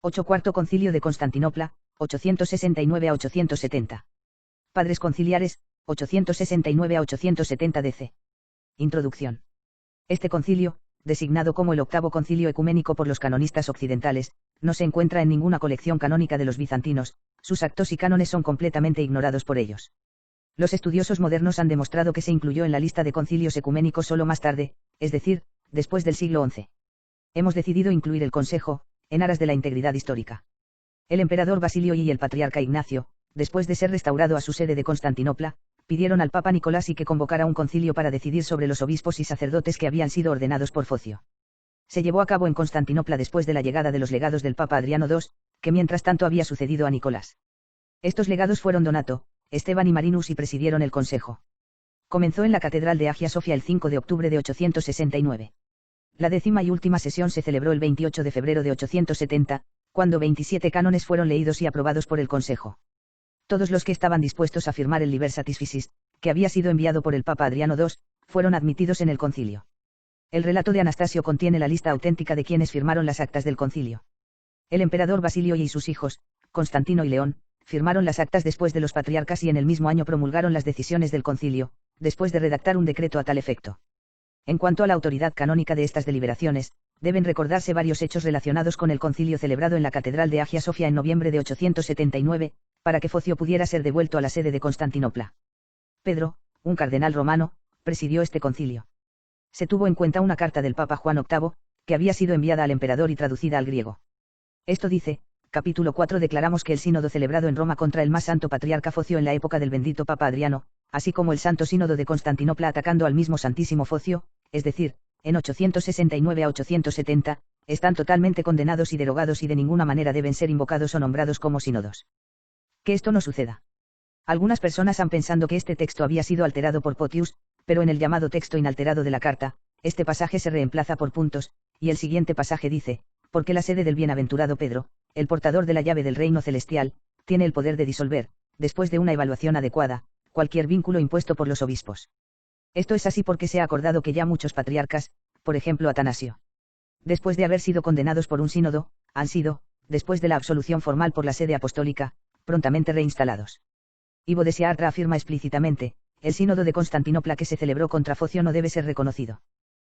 8 Cuarto Concilio de Constantinopla, 869 a 870. Padres Conciliares, 869 a 870 DC. Introducción. Este concilio, designado como el octavo concilio ecuménico por los canonistas occidentales, no se encuentra en ninguna colección canónica de los bizantinos, sus actos y cánones son completamente ignorados por ellos. Los estudiosos modernos han demostrado que se incluyó en la lista de concilios ecuménicos solo más tarde, es decir, después del siglo XI. Hemos decidido incluir el Consejo, en aras de la integridad histórica. El emperador Basilio y el patriarca Ignacio, después de ser restaurado a su sede de Constantinopla, pidieron al Papa Nicolás I que convocara un concilio para decidir sobre los obispos y sacerdotes que habían sido ordenados por Focio. Se llevó a cabo en Constantinopla después de la llegada de los legados del Papa Adriano II, que mientras tanto había sucedido a Nicolás. Estos legados fueron Donato, Esteban y Marinus y presidieron el consejo. Comenzó en la Catedral de Hagia Sofia el 5 de octubre de 869. La 10ª y última sesión se celebró el 28 de febrero de 870, cuando 27 cánones fueron leídos y aprobados por el Consejo. Todos los que estaban dispuestos a firmar el Liber Satisficis, que había sido enviado por el Papa Adriano II, fueron admitidos en el concilio. El relato de Anastasio contiene la lista auténtica de quienes firmaron las actas del concilio. El emperador Basilio y sus hijos, Constantino y León, firmaron las actas después de los patriarcas y en el mismo año promulgaron las decisiones del concilio, después de redactar un decreto a tal efecto. En cuanto a la autoridad canónica de estas deliberaciones, deben recordarse varios hechos relacionados con el concilio celebrado en la Catedral de Hagia Sofia en noviembre de 879, para que Focio pudiera ser devuelto a la sede de Constantinopla. Pedro, un cardenal romano, presidió este concilio. Se tuvo en cuenta una carta del Papa Juan VIII, que había sido enviada al emperador y traducida al griego. Esto dice: capítulo 4 declaramos que el sínodo celebrado en Roma contra el más santo patriarca Focio en la época del bendito Papa Adriano, así como el santo sínodo de Constantinopla atacando al mismo santísimo Focio, es decir, en 869 a 870, están totalmente condenados y derogados y de ninguna manera deben ser invocados o nombrados como sínodos. Que esto no suceda. Algunas personas han pensado que este texto había sido alterado por Photius, pero en el llamado texto inalterado de la carta, este pasaje se reemplaza por puntos, y el siguiente pasaje dice: porque la sede del bienaventurado Pedro, el portador de la llave del reino celestial, tiene el poder de disolver, después de una evaluación adecuada, cualquier vínculo impuesto por los obispos. Esto es así porque se ha acordado que ya muchos patriarcas, por ejemplo Atanasio, después de haber sido condenados por un sínodo, han sido, después de la absolución formal por la sede apostólica, prontamente reinstalados. Ivo de Siartra afirma explícitamente: el sínodo de Constantinopla que se celebró contra Focio no debe ser reconocido.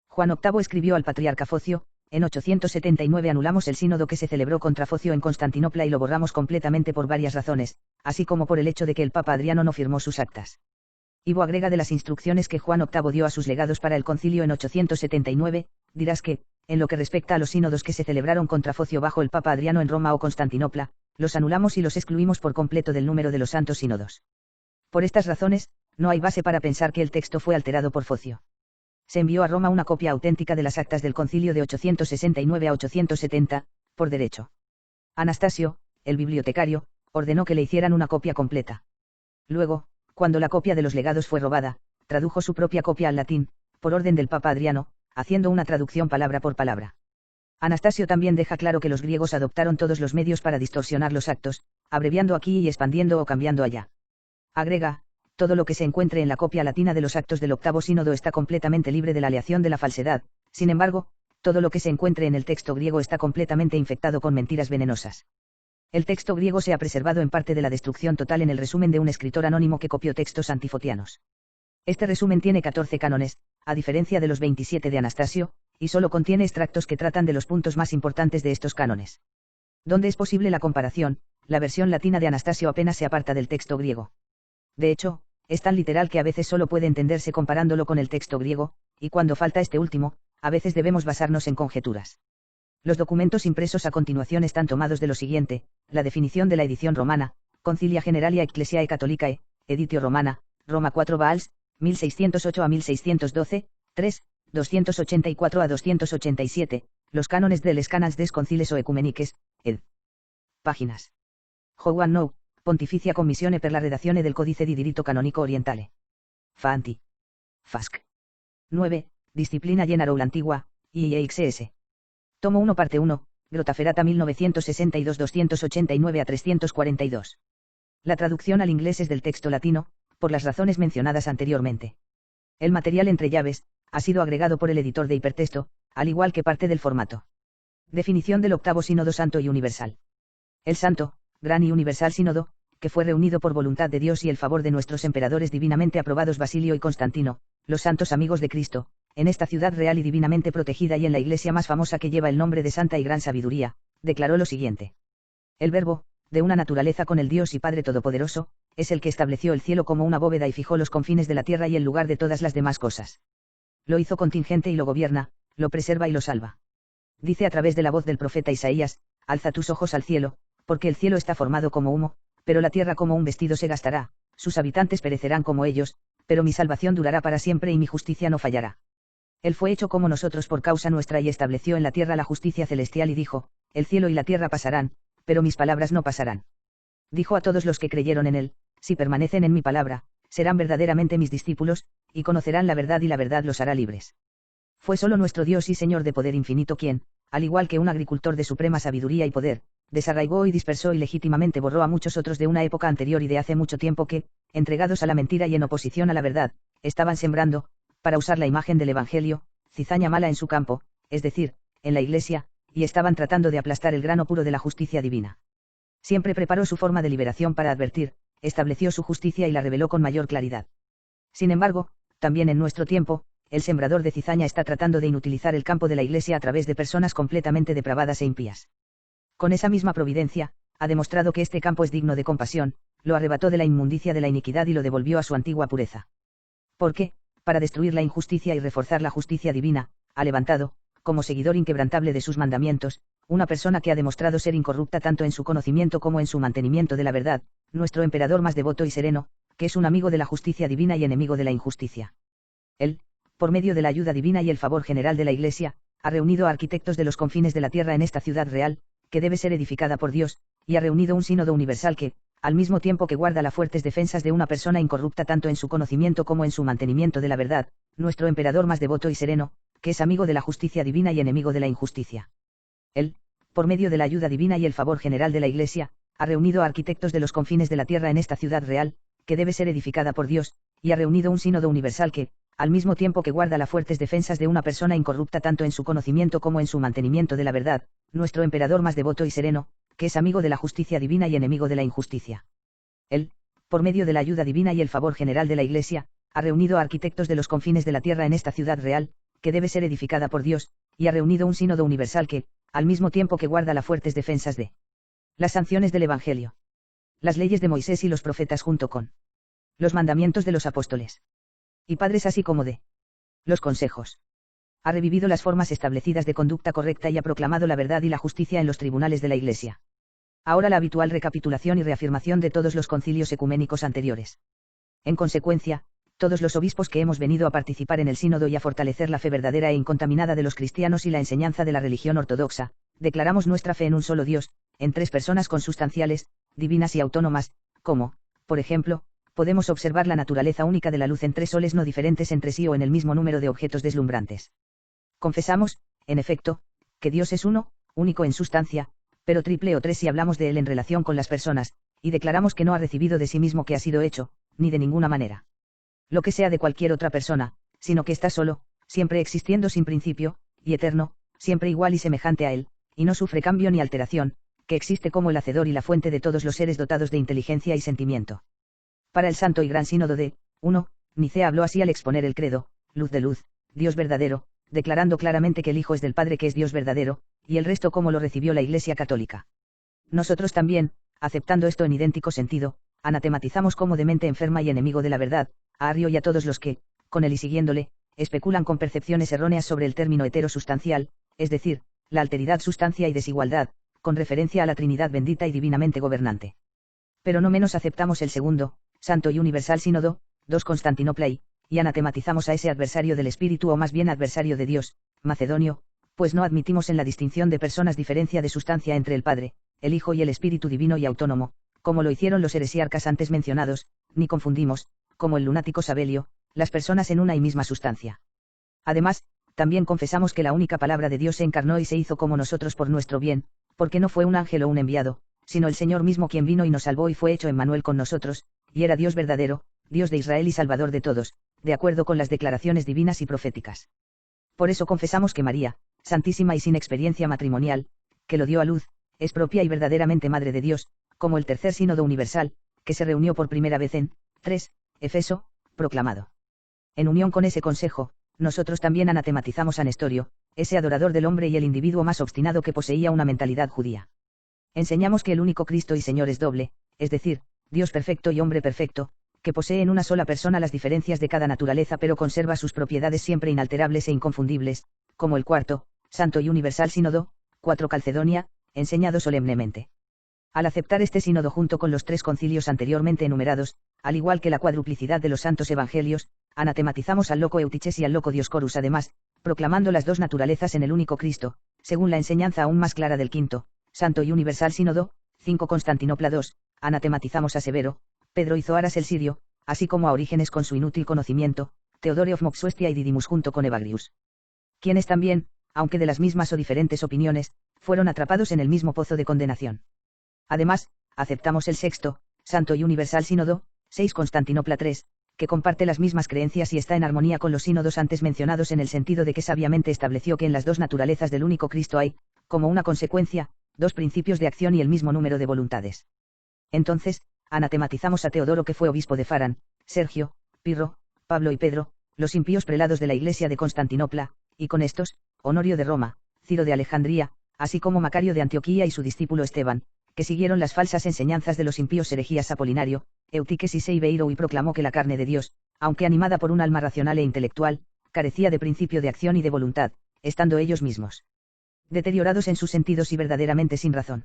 Juan VIII escribió al patriarca Focio: en 879 anulamos el sínodo que se celebró contra Focio en Constantinopla y lo borramos completamente por varias razones, así como por el hecho de que el Papa Adriano no firmó sus actas. Ivo agrega de las instrucciones que Juan VIII dio a sus legados para el concilio en 879, dirás que, en lo que respecta a los sínodos que se celebraron contra Focio bajo el Papa Adriano en Roma o Constantinopla, los anulamos y los excluimos por completo del número de los santos sínodos. Por estas razones, no hay base para pensar que el texto fue alterado por Focio. Se envió a Roma una copia auténtica de las actas del concilio de 869 a 870, por derecho. Anastasio, el bibliotecario, ordenó que le hicieran una copia completa. Luego, cuando la copia de los legados fue robada, tradujo su propia copia al latín, por orden del Papa Adriano, haciendo una traducción palabra por palabra. Anastasio también deja claro que los griegos adoptaron todos los medios para distorsionar los actos, abreviando aquí y expandiendo o cambiando allá. Agrega: todo lo que se encuentre en la copia latina de los actos del octavo sínodo está completamente libre de la aleación de la falsedad, sin embargo, todo lo que se encuentre en el texto griego está completamente infectado con mentiras venenosas. El texto griego se ha preservado en parte de la destrucción total en el resumen de un escritor anónimo que copió textos antifotianos. Este resumen tiene 14 cánones, a diferencia de los 27 de Anastasio, y solo contiene extractos que tratan de los puntos más importantes de estos cánones. Donde es posible la comparación, la versión latina de Anastasio apenas se aparta del texto griego. De hecho, es tan literal que a veces solo puede entenderse comparándolo con el texto griego, y cuando falta este último, a veces debemos basarnos en conjeturas. Los documentos impresos a continuación están tomados de lo siguiente: la definición de la edición romana, Concilia Generalia Ecclesiae Catholicae, Editio Romana, Roma 4 Baals, 1608 a 1612, 3, 284 a 287, los cánones de les canons des conciles o ecumeniques, ed. Páginas. Joan Nou, Pontificia Commissione per la redazione del Codice di Diritto Canonico Orientale. Fanti. Fasc. 9, Disciplina General Antigua, IEXS. Tomo 1 parte 1, Grotaferrata 1962 289 a 342. La traducción al inglés es del texto latino, por las razones mencionadas anteriormente. El material entre llaves ha sido agregado por el editor de hipertexto, al igual que parte del formato. Definición del octavo sínodo santo y universal. El santo, gran y universal sínodo, que fue reunido por voluntad de Dios y el favor de nuestros emperadores divinamente aprobados Basilio y Constantino, los santos amigos de Cristo, en esta ciudad real y divinamente protegida y en la iglesia más famosa que lleva el nombre de Santa y Gran Sabiduría, declaró lo siguiente. El Verbo, de una naturaleza con el Dios y Padre Todopoderoso, es el que estableció el cielo como una bóveda y fijó los confines de la tierra y el lugar de todas las demás cosas. Lo hizo contingente y lo gobierna, lo preserva y lo salva. Dice a través de la voz del profeta Isaías, alza tus ojos al cielo, porque el cielo está formado como humo, pero la tierra como un vestido se gastará, sus habitantes perecerán como ellos, pero mi salvación durará para siempre y mi justicia no fallará. Él fue hecho como nosotros por causa nuestra y estableció en la tierra la justicia celestial y dijo, el cielo y la tierra pasarán, pero mis palabras no pasarán. Dijo a todos los que creyeron en él, si permanecen en mi palabra, serán verdaderamente mis discípulos, y conocerán la verdad y la verdad los hará libres. Fue solo nuestro Dios y Señor de poder infinito quien, al igual que un agricultor de suprema sabiduría y poder, desarraigó y dispersó y legítimamente borró a muchos otros de una época anterior y de hace mucho tiempo que, entregados a la mentira y en oposición a la verdad, estaban sembrando, para usar la imagen del Evangelio, cizaña mala en su campo, es decir, en la Iglesia, y estaban tratando de aplastar el grano puro de la justicia divina. Siempre preparó su forma de liberación para advertir, estableció su justicia y la reveló con mayor claridad. Sin embargo, también en nuestro tiempo, el sembrador de cizaña está tratando de inutilizar el campo de la Iglesia a través de personas completamente depravadas e impías. Con esa misma providencia, ha demostrado que este campo es digno de compasión, lo arrebató de la inmundicia de la iniquidad y lo devolvió a su antigua pureza. Porque, para destruir la injusticia y reforzar la justicia divina, ha levantado, como seguidor inquebrantable de sus mandamientos, una persona que ha demostrado ser incorrupta tanto en su conocimiento como en su mantenimiento de la verdad, nuestro emperador más devoto y sereno, que es un amigo de la justicia divina y enemigo de la injusticia. Él, por medio de la ayuda divina y el favor general de la Iglesia, ha reunido a arquitectos de los confines de la tierra en esta ciudad real, que debe ser edificada por Dios, y ha reunido un sínodo universal que, al mismo tiempo que guarda las fuertes defensas de una persona incorrupta tanto en su conocimiento como en su mantenimiento de la verdad, nuestro emperador más devoto y sereno, que es amigo de la justicia divina y enemigo de la injusticia. Él, por medio de la ayuda divina y el favor general de la Iglesia, ha reunido a arquitectos de los confines de la tierra en esta ciudad real, que debe ser edificada por Dios, y ha reunido un sínodo universal que, al mismo tiempo que guarda las fuertes defensas de una persona incorrupta tanto en su conocimiento como en su mantenimiento de la verdad, nuestro emperador más devoto y sereno, que es amigo de la justicia divina y enemigo de la injusticia. Él, por medio de la ayuda divina y el favor general de la Iglesia, ha reunido a arquitectos de los confines de la tierra en esta ciudad real, que debe ser edificada por Dios, y ha reunido un sínodo universal que, al mismo tiempo que guarda las fuertes defensas de las sanciones del Evangelio, las leyes de Moisés y los profetas junto con los mandamientos de los apóstoles y padres así como de los consejos. Ha revivido las formas establecidas de conducta correcta y ha proclamado la verdad y la justicia en los tribunales de la Iglesia. Ahora la habitual recapitulación y reafirmación de todos los concilios ecuménicos anteriores. En consecuencia, todos los obispos que hemos venido a participar en el sínodo y a fortalecer la fe verdadera e incontaminada de los cristianos y la enseñanza de la religión ortodoxa, declaramos nuestra fe en un solo Dios, en tres personas consustanciales, divinas y autónomas, como, por ejemplo, podemos observar la naturaleza única de la luz en tres soles no diferentes entre sí o en el mismo número de objetos deslumbrantes. Confesamos, en efecto, que Dios es uno, único en sustancia, pero triple o tres si hablamos de Él en relación con las personas, y declaramos que no ha recibido de sí mismo que ha sido hecho, ni de ninguna manera lo que sea de cualquier otra persona, sino que está solo, siempre existiendo sin principio, y eterno, siempre igual y semejante a Él, y no sufre cambio ni alteración, que existe como el hacedor y la fuente de todos los seres dotados de inteligencia y sentimiento. Para el Santo y Gran Sínodo de 1, Nicea habló así al exponer el credo, luz de luz, Dios verdadero, declarando claramente que el Hijo es del Padre que es Dios verdadero, y el resto como lo recibió la Iglesia Católica. Nosotros también, aceptando esto en idéntico sentido, anatematizamos como de mente enferma y enemigo de la verdad, a Arrio y a todos los que, con él y siguiéndole, especulan con percepciones erróneas sobre el término heterosustancial, es decir, la alteridad sustancia y desigualdad, con referencia a la Trinidad bendita y divinamente gobernante. Pero no menos aceptamos el segundo, Santo y Universal Sínodo, 2 Constantinopla y anatematizamos a ese adversario del Espíritu o más bien adversario de Dios, Macedonio, pues no admitimos en la distinción de personas diferencia de sustancia entre el Padre, el Hijo y el Espíritu divino y autónomo, como lo hicieron los heresiarcas antes mencionados, ni confundimos, como el lunático Sabelio, las personas en una y misma sustancia. Además, también confesamos que la única palabra de Dios se encarnó y se hizo como nosotros por nuestro bien, porque no fue un ángel o un enviado, sino el Señor mismo quien vino y nos salvó y fue hecho Emmanuel con nosotros, y era Dios verdadero, Dios de Israel y Salvador de todos, de acuerdo con las declaraciones divinas y proféticas. Por eso confesamos que María, santísima y sin experiencia matrimonial, que lo dio a luz, es propia y verdaderamente Madre de Dios, como el tercer sínodo universal, que se reunió por primera vez en 3. Efeso, proclamado. En unión con ese consejo, nosotros también anatematizamos a Nestorio, ese adorador del hombre y el individuo más obstinado que poseía una mentalidad judía. Enseñamos que el único Cristo y Señor es doble, es decir, Dios perfecto y hombre perfecto, que posee en una sola persona las diferencias de cada naturaleza pero conserva sus propiedades siempre inalterables e inconfundibles, como el cuarto, santo y universal sínodo, 4 Calcedonia, enseñado solemnemente. Al aceptar este sínodo junto con los 3 concilios anteriormente enumerados, al igual que la cuadruplicidad de los santos evangelios, anatematizamos al loco Eutiches y al loco Dioscorus además, proclamando las dos naturalezas en el único Cristo, según la enseñanza aún más clara del quinto, santo y universal sínodo, 5 Constantinopla II, anatematizamos a Severo, Pedro y Zoaras el Sirio, así como a Orígenes con su inútil conocimiento, Teodore of Moxuestia y Didymus junto con Evagrius. Quienes también, aunque de las mismas o diferentes opiniones, fueron atrapados en el mismo pozo de condenación. Además, aceptamos el sexto, santo y universal sínodo, 6 Constantinopla III, que comparte las mismas creencias y está en armonía con los sínodos antes mencionados en el sentido de que sabiamente estableció que en las dos naturalezas del único Cristo hay, como una consecuencia, dos principios de acción y el mismo número de voluntades. Entonces, anatematizamos a Teodoro que fue obispo de Farán, Sergio, Pirro, Pablo y Pedro, los impíos prelados de la Iglesia de Constantinopla, y con estos, Honorio de Roma, Ciro de Alejandría, así como Macario de Antioquía y su discípulo Esteban, que siguieron las falsas enseñanzas de los impíos herejías Apolinario, Eutiques y Seibeiro y proclamó que la carne de Dios, aunque animada por un alma racional e intelectual, carecía de principio de acción y de voluntad, estando ellos mismos deteriorados en sus sentidos y verdaderamente sin razón.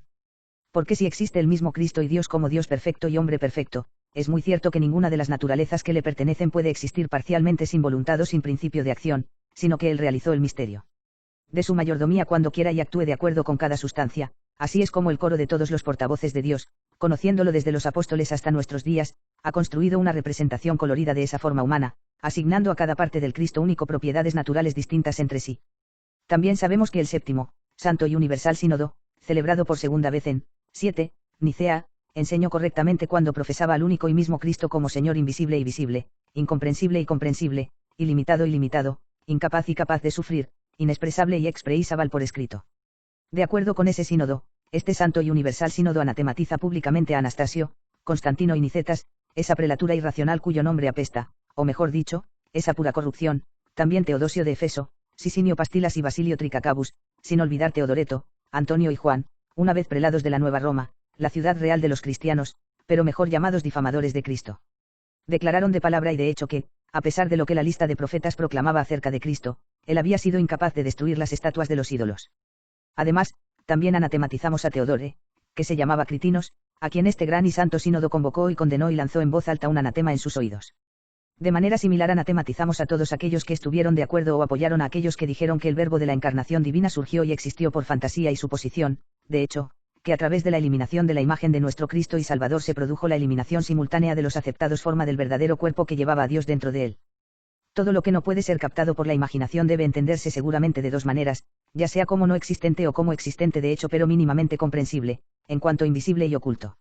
Porque si existe el mismo Cristo y Dios como Dios perfecto y hombre perfecto, es muy cierto que ninguna de las naturalezas que le pertenecen puede existir parcialmente sin voluntad o sin principio de acción, sino que Él realizó el misterio de su mayordomía cuando quiera y actúe de acuerdo con cada sustancia, así es como el coro de todos los portavoces de Dios, conociéndolo desde los apóstoles hasta nuestros días, ha construido una representación colorida de esa forma humana, asignando a cada parte del Cristo único propiedades naturales distintas entre sí. También sabemos que el séptimo, santo y universal sínodo, celebrado por segunda vez en 7, Nicea, enseñó correctamente cuando profesaba al único y mismo Cristo como Señor invisible y visible, incomprensible y comprensible, ilimitado y limitado, incapaz y capaz de sufrir, inexpresable y expresable por escrito. De acuerdo con ese sínodo, este santo y universal sínodo anatematiza públicamente a Anastasio, Constantino y Nicetas, esa prelatura irracional cuyo nombre apesta, o mejor dicho, esa pura corrupción, también Teodosio de Efeso, Sisinio Pastilas y Basilio Tricacabus, sin olvidar Teodoreto, Antonio y Juan, una vez prelados de la Nueva Roma, la ciudad real de los cristianos, pero mejor llamados difamadores de Cristo. Declararon de palabra y de hecho que, a pesar de lo que la lista de profetas proclamaba acerca de Cristo, él había sido incapaz de destruir las estatuas de los ídolos. Además, también anatematizamos a Teodore, que se llamaba Critinos, a quien este gran y santo sínodo convocó y condenó y lanzó en voz alta un anatema en sus oídos. De manera similar anatematizamos a todos aquellos que estuvieron de acuerdo o apoyaron a aquellos que dijeron que el verbo de la encarnación divina surgió y existió por fantasía y suposición, de hecho, que a través de la eliminación de la imagen de nuestro Cristo y Salvador se produjo la eliminación simultánea de los aceptados forma del verdadero cuerpo que llevaba a Dios dentro de él. Todo lo que no puede ser captado por la imaginación debe entenderse seguramente de dos maneras, ya sea como no existente o como existente de hecho pero mínimamente comprensible, en cuanto invisible y oculto.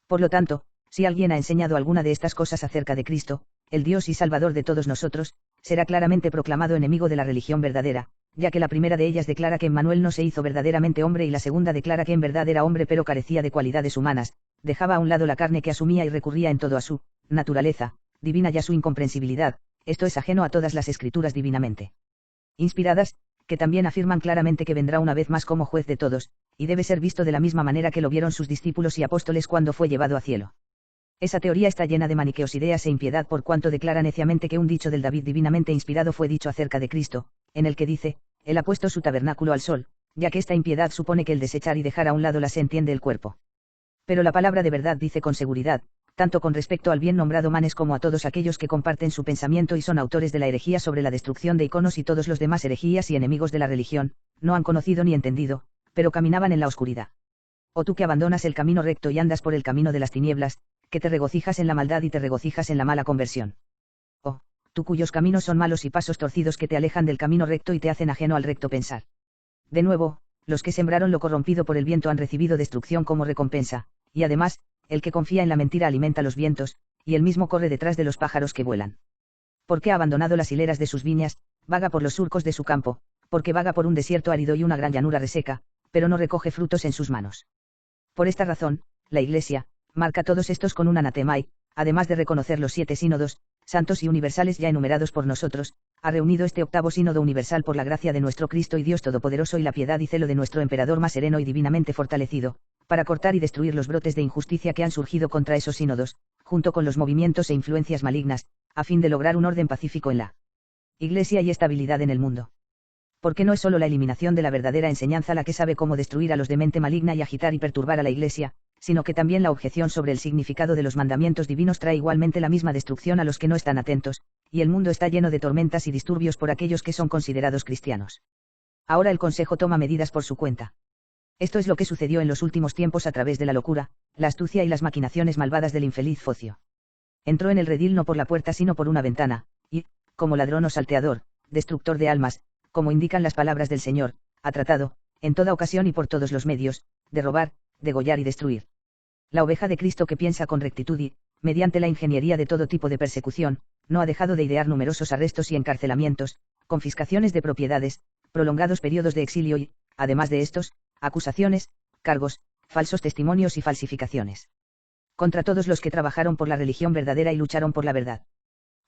Por lo tanto, si alguien ha enseñado alguna de estas cosas acerca de Cristo, el Dios y Salvador de todos nosotros, será claramente proclamado enemigo de la religión verdadera, ya que la primera de ellas declara que Emmanuel no se hizo verdaderamente hombre y la segunda declara que en verdad era hombre pero carecía de cualidades humanas, dejaba a un lado la carne que asumía y recurría en todo a su naturaleza divina y a su incomprensibilidad, esto es ajeno a todas las escrituras divinamente inspiradas, que también afirman claramente que vendrá una vez más como juez de todos, y debe ser visto de la misma manera que lo vieron sus discípulos y apóstoles cuando fue llevado a cielo. Esa teoría está llena de maniqueos ideas e impiedad por cuanto declara neciamente que un dicho del David divinamente inspirado fue dicho acerca de Cristo, en el que dice, él ha puesto su tabernáculo al sol, ya que esta impiedad supone que el desechar y dejar a un lado la se entiende el cuerpo. Pero la palabra de verdad dice con seguridad, tanto con respecto al bien nombrado Manes como a todos aquellos que comparten su pensamiento y son autores de la herejía sobre la destrucción de iconos y todos los demás herejías y enemigos de la religión, no han conocido ni entendido, pero caminaban en la oscuridad. O tú que abandonas el camino recto y andas por el camino de las tinieblas, que te regocijas en la maldad y te regocijas en la mala conversión. O, tú cuyos caminos son malos y pasos torcidos que te alejan del camino recto y te hacen ajeno al recto pensar. De nuevo, los que sembraron lo corrompido por el viento han recibido destrucción como recompensa, y además, el que confía en la mentira alimenta los vientos, y él mismo corre detrás de los pájaros que vuelan. Porque ha abandonado las hileras de sus viñas, vaga por los surcos de su campo, porque vaga por un desierto árido y una gran llanura reseca, pero no recoge frutos en sus manos. Por esta razón, la Iglesia marca todos estos con un anatema y, además de reconocer los 7 sínodos, santos y universales ya enumerados por nosotros, ha reunido este octavo sínodo universal por la gracia de nuestro Cristo y Dios Todopoderoso y la piedad y celo de nuestro emperador más sereno y divinamente fortalecido, para cortar y destruir los brotes de injusticia que han surgido contra esos sínodos, junto con los movimientos e influencias malignas, a fin de lograr un orden pacífico en la Iglesia y estabilidad en el mundo. Porque no es solo la eliminación de la verdadera enseñanza la que sabe cómo destruir a los de mente maligna y agitar y perturbar a la Iglesia, sino que también la objeción sobre el significado de los mandamientos divinos trae igualmente la misma destrucción a los que no están atentos, y el mundo está lleno de tormentas y disturbios por aquellos que son considerados cristianos. Ahora el Consejo toma medidas por su cuenta. Esto es lo que sucedió en los últimos tiempos a través de la locura, la astucia y las maquinaciones malvadas del infeliz Focio. Entró en el redil no por la puerta sino por una ventana, y, como ladrón o salteador, destructor de almas, como indican las palabras del Señor, ha tratado, en toda ocasión y por todos los medios, de robar, degollar y destruir. La oveja de Cristo que piensa con rectitud y, mediante la ingeniería de todo tipo de persecución, no ha dejado de idear numerosos arrestos y encarcelamientos, confiscaciones de propiedades, prolongados periodos de exilio y, además de estos, acusaciones, cargos, falsos testimonios y falsificaciones. Contra todos los que trabajaron por la religión verdadera y lucharon por la verdad.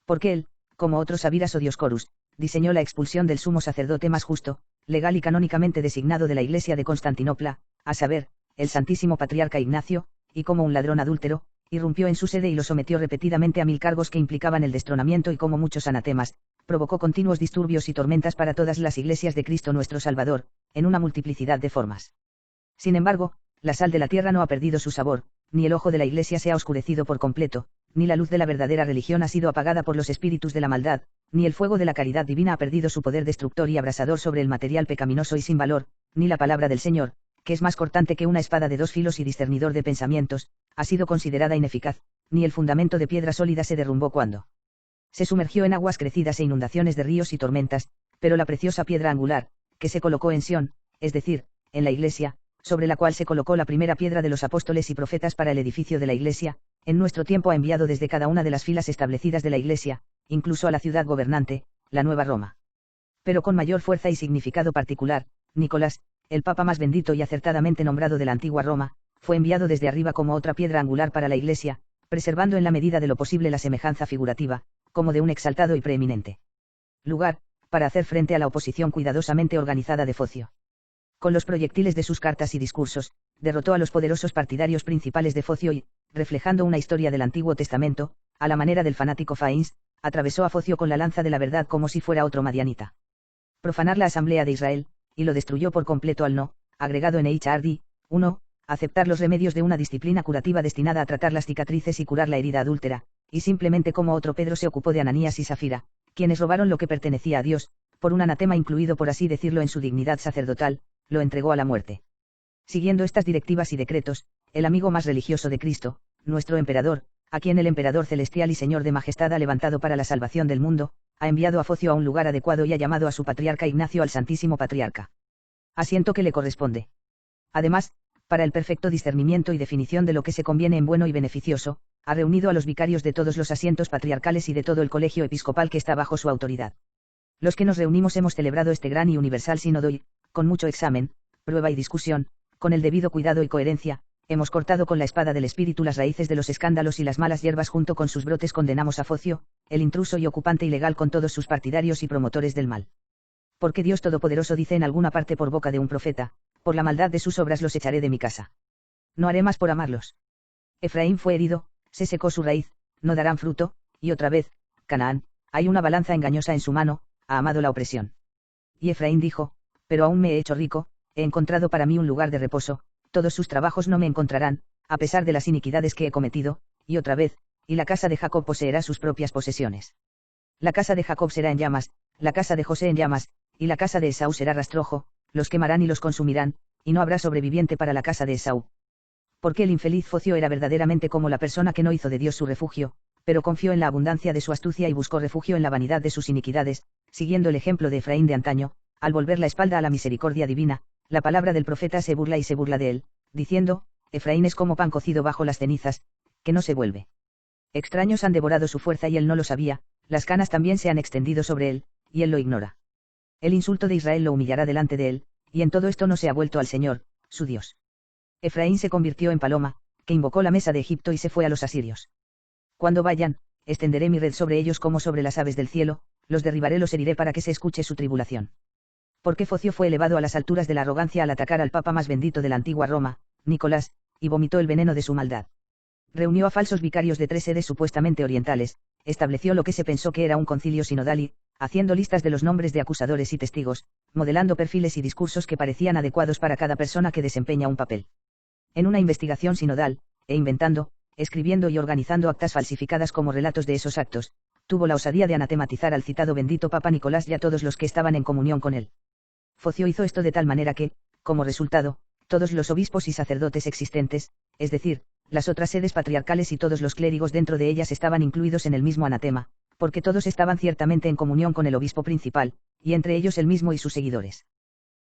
Porque él, como otros Abiras o Dioscorus, diseñó la expulsión del sumo sacerdote más justo, legal y canónicamente designado de la Iglesia de Constantinopla, a saber, el Santísimo Patriarca Ignacio, y como un ladrón adúltero, irrumpió en su sede y lo sometió repetidamente a 1000 cargos que implicaban el destronamiento y como muchos anatemas, provocó continuos disturbios y tormentas para todas las iglesias de Cristo nuestro Salvador, en una multiplicidad de formas. Sin embargo, la sal de la tierra no ha perdido su sabor, ni el ojo de la Iglesia se ha oscurecido por completo, ni la luz de la verdadera religión ha sido apagada por los espíritus de la maldad, ni el fuego de la caridad divina ha perdido su poder destructor y abrasador sobre el material pecaminoso y sin valor, ni la palabra del Señor, que es más cortante que una espada de 2 filos y discernidor de pensamientos, ha sido considerada ineficaz, ni el fundamento de piedra sólida se derrumbó cuando se sumergió en aguas crecidas e inundaciones de ríos y tormentas, pero la preciosa piedra angular, que se colocó en Sión, es decir, en la Iglesia, sobre la cual se colocó la primera piedra de los apóstoles y profetas para el edificio de la Iglesia, en nuestro tiempo ha enviado desde cada una de las filas establecidas de la Iglesia, incluso a la ciudad gobernante, la Nueva Roma. Pero con mayor fuerza y significado particular, Nicolás, el Papa más bendito y acertadamente nombrado de la antigua Roma, fue enviado desde arriba como otra piedra angular para la Iglesia, preservando en la medida de lo posible la semejanza figurativa, como de un exaltado y preeminente lugar, para hacer frente a la oposición cuidadosamente organizada de Focio. Con los proyectiles de sus cartas y discursos, derrotó a los poderosos partidarios principales de Focio y, reflejando una historia del Antiguo Testamento, a la manera del fanático Faíns, atravesó a Focio con la lanza de la verdad como si fuera otro madianita. Profanar la asamblea de Israel, y lo destruyó por completo al no, agregado en H.R.D. 1, aceptar los remedios de una disciplina curativa destinada a tratar las cicatrices y curar la herida adúltera, y simplemente como otro Pedro se ocupó de Ananías y Safira, quienes robaron lo que pertenecía a Dios, por un anatema incluido por así decirlo en su dignidad sacerdotal, lo entregó a la muerte. Siguiendo estas directivas y decretos, el amigo más religioso de Cristo, nuestro emperador, a quien el emperador celestial y señor de majestad ha levantado para la salvación del mundo, ha enviado a Focio a un lugar adecuado y ha llamado a su patriarca Ignacio al Santísimo Patriarca. Asiento que le corresponde. Además, para el perfecto discernimiento y definición de lo que se conviene en bueno y beneficioso, ha reunido a los vicarios de todos los asientos patriarcales y de todo el colegio episcopal que está bajo su autoridad. Los que nos reunimos hemos celebrado este gran y universal sínodo y, con mucho examen, prueba y discusión, con el debido cuidado y coherencia, hemos cortado con la espada del espíritu las raíces de los escándalos y las malas hierbas junto con sus brotes condenamos a Focio, el intruso y ocupante ilegal con todos sus partidarios y promotores del mal. Porque Dios Todopoderoso dice en alguna parte por boca de un profeta, por la maldad de sus obras los echaré de mi casa. No haré más por amarlos. Efraín fue herido, se secó su raíz, no darán fruto, y otra vez, Canaán, hay una balanza engañosa en su mano, ha amado la opresión. Y Efraín dijo, pero aún me he hecho rico, he encontrado para mí un lugar de reposo, todos sus trabajos no me encontrarán, a pesar de las iniquidades que he cometido, y otra vez, y la casa de Jacob poseerá sus propias posesiones. La casa de Jacob será en llamas, la casa de José en llamas, y la casa de Esaú será rastrojo, los quemarán y los consumirán, y no habrá sobreviviente para la casa de Esaú. Porque el infeliz Focio era verdaderamente como la persona que no hizo de Dios su refugio, pero confió en la abundancia de su astucia y buscó refugio en la vanidad de sus iniquidades, siguiendo el ejemplo de Efraín de antaño, al volver la espalda a la misericordia divina, la palabra del profeta se burla y se burla de él, diciendo, Efraín es como pan cocido bajo las cenizas, que no se vuelve. Extraños han devorado su fuerza y él no lo sabía, las canas también se han extendido sobre él, y él lo ignora. El insulto de Israel lo humillará delante de él, y en todo esto no se ha vuelto al Señor, su Dios. Efraín se convirtió en paloma, que invocó la mesa de Egipto y se fue a los asirios. Cuando vayan, extenderé mi red sobre ellos como sobre las aves del cielo, los derribaré, los heriré para que se escuche su tribulación. Porque Focio fue elevado a las alturas de la arrogancia al atacar al papa más bendito de la antigua Roma, Nicolás, y vomitó el veneno de su maldad. Reunió a falsos vicarios de 3 sedes supuestamente orientales, estableció lo que se pensó que era un concilio sinodal y, haciendo listas de los nombres de acusadores y testigos, modelando perfiles y discursos que parecían adecuados para cada persona que desempeña un papel. En una investigación sinodal, inventando, escribiendo y organizando actas falsificadas como relatos de esos actos, tuvo la osadía de anatematizar al citado bendito Papa Nicolás y a todos los que estaban en comunión con él. Focio hizo esto de tal manera que, como resultado, todos los obispos y sacerdotes existentes, es decir, las otras sedes patriarcales y todos los clérigos dentro de ellas estaban incluidos en el mismo anatema, porque todos estaban ciertamente en comunión con el obispo principal, y entre ellos él mismo y sus seguidores.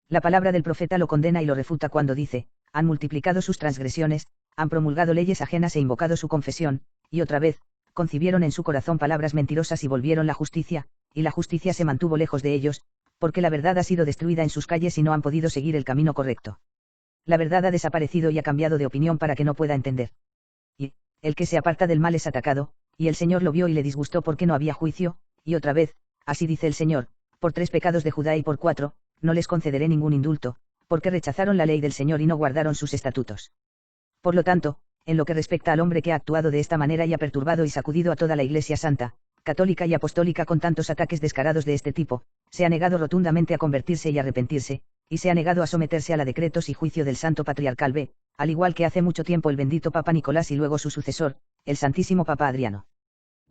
La palabra del profeta lo condena y lo refuta cuando dice: han multiplicado sus transgresiones, han promulgado leyes ajenas e invocado su confesión, y otra vez, concibieron en su corazón palabras mentirosas y volvieron la justicia, y la justicia se mantuvo lejos de ellos, porque la verdad ha sido destruida en sus calles y no han podido seguir el camino correcto. La verdad ha desaparecido y ha cambiado de opinión para que no pueda entender. Y, el que se aparta del mal es atacado, y el Señor lo vio y le disgustó porque no había juicio, y otra vez, así dice el Señor, por 3 pecados de Judá y por 4, no les concederé ningún indulto, porque rechazaron la ley del Señor y no guardaron sus estatutos. Por lo tanto, en lo que respecta al hombre que ha actuado de esta manera y ha perturbado y sacudido a toda la Iglesia Santa, católica y apostólica con tantos ataques descarados de este tipo, se ha negado rotundamente a convertirse y arrepentirse, y se ha negado a someterse a la decretos y juicio del Santo Patriarcal B, al igual que hace mucho tiempo el bendito Papa Nicolás y luego su sucesor, el Santísimo Papa Adriano.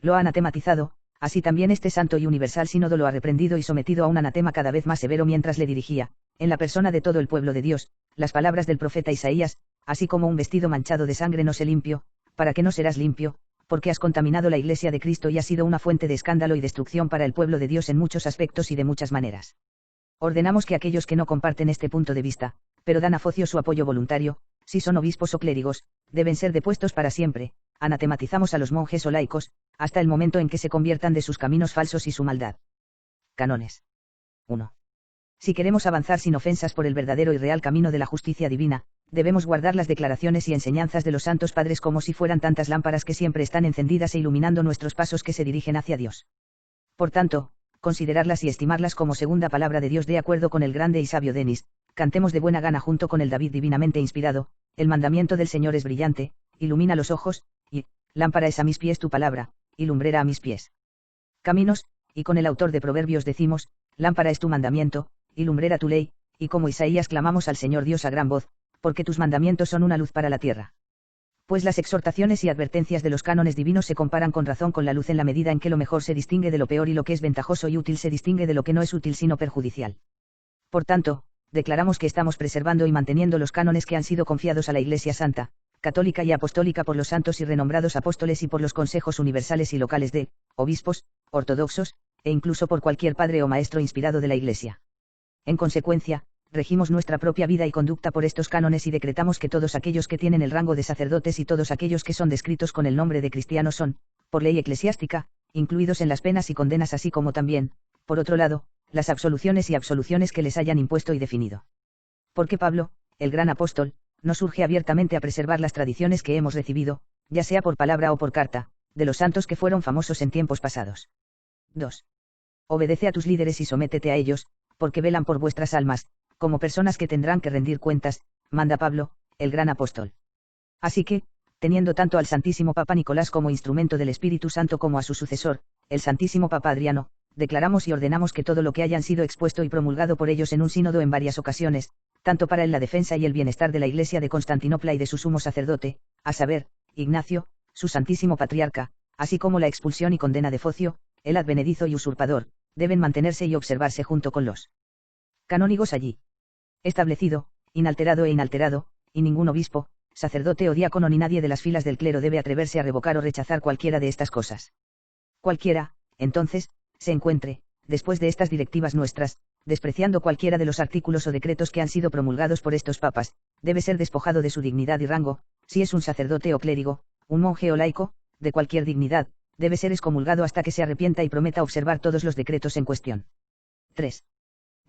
Lo ha anatematizado, así también este santo y universal sínodo lo ha reprendido y sometido a un anatema cada vez más severo mientras le dirigía, en la persona de todo el pueblo de Dios, las palabras del profeta Isaías, así como un vestido manchado de sangre no se limpio, para que no serás limpio, porque has contaminado la Iglesia de Cristo y has sido una fuente de escándalo y destrucción para el pueblo de Dios en muchos aspectos y de muchas maneras. Ordenamos que aquellos que no comparten este punto de vista, pero dan a Focio su apoyo voluntario, si son obispos o clérigos, deben ser depuestos para siempre. Anatematizamos a los monjes o laicos, hasta el momento en que se conviertan de sus caminos falsos y su maldad. Cánones. 1. Si queremos avanzar sin ofensas por el verdadero y real camino de la justicia divina, debemos guardar las declaraciones y enseñanzas de los santos padres como si fueran tantas lámparas que siempre están encendidas e iluminando nuestros pasos que se dirigen hacia Dios. Por tanto, considerarlas y estimarlas como segunda palabra de Dios de acuerdo con el grande y sabio Denis, cantemos de buena gana junto con el David divinamente inspirado: el mandamiento del Señor es brillante, ilumina los ojos, y lámpara es a mis pies tu palabra, y lumbrera a mis pies. Caminos, y con el autor de Proverbios decimos: lámpara es tu mandamiento, y lumbrera tu ley, y como Isaías clamamos al Señor Dios a gran voz, porque tus mandamientos son una luz para la tierra. Pues las exhortaciones y advertencias de los cánones divinos se comparan con razón con la luz en la medida en que lo mejor se distingue de lo peor y lo que es ventajoso y útil se distingue de lo que no es útil sino perjudicial. Por tanto, declaramos que estamos preservando y manteniendo los cánones que han sido confiados a la Iglesia Santa, católica y apostólica por los santos y renombrados apóstoles y por los consejos universales y locales de obispos, ortodoxos, e incluso por cualquier padre o maestro inspirado de la Iglesia. En consecuencia, regimos nuestra propia vida y conducta por estos cánones y decretamos que todos aquellos que tienen el rango de sacerdotes y todos aquellos que son descritos con el nombre de cristianos son, por ley eclesiástica, incluidos en las penas y condenas, así como también, por otro lado, las absoluciones y absoluciones que les hayan impuesto y definido. Porque Pablo, el gran apóstol, nos urge abiertamente a preservar las tradiciones que hemos recibido, ya sea por palabra o por carta, de los santos que fueron famosos en tiempos pasados. 2. Obedece a tus líderes y sométete a ellos, porque velan por vuestras almas, como personas que tendrán que rendir cuentas, manda Pablo, el gran apóstol. Así que, teniendo tanto al Santísimo Papa Nicolás como instrumento del Espíritu Santo como a su sucesor, el Santísimo Papa Adriano, declaramos y ordenamos que todo lo que hayan sido expuesto y promulgado por ellos en un sínodo en varias ocasiones, tanto para la defensa y el bienestar de la Iglesia de Constantinopla y de su sumo sacerdote, a saber, Ignacio, su santísimo patriarca, así como la expulsión y condena de Focio, el advenedizo y usurpador, deben mantenerse y observarse junto con los canónigos allí establecido, inalterado e inalterado, y ningún obispo, sacerdote o diácono ni nadie de las filas del clero debe atreverse a revocar o rechazar cualquiera de estas cosas. Cualquiera, entonces, se encuentre, después de estas directivas nuestras, despreciando cualquiera de los artículos o decretos que han sido promulgados por estos papas, debe ser despojado de su dignidad y rango, si es un sacerdote o clérigo, un monje o laico, de cualquier dignidad, debe ser excomulgado hasta que se arrepienta y prometa observar todos los decretos en cuestión. 3.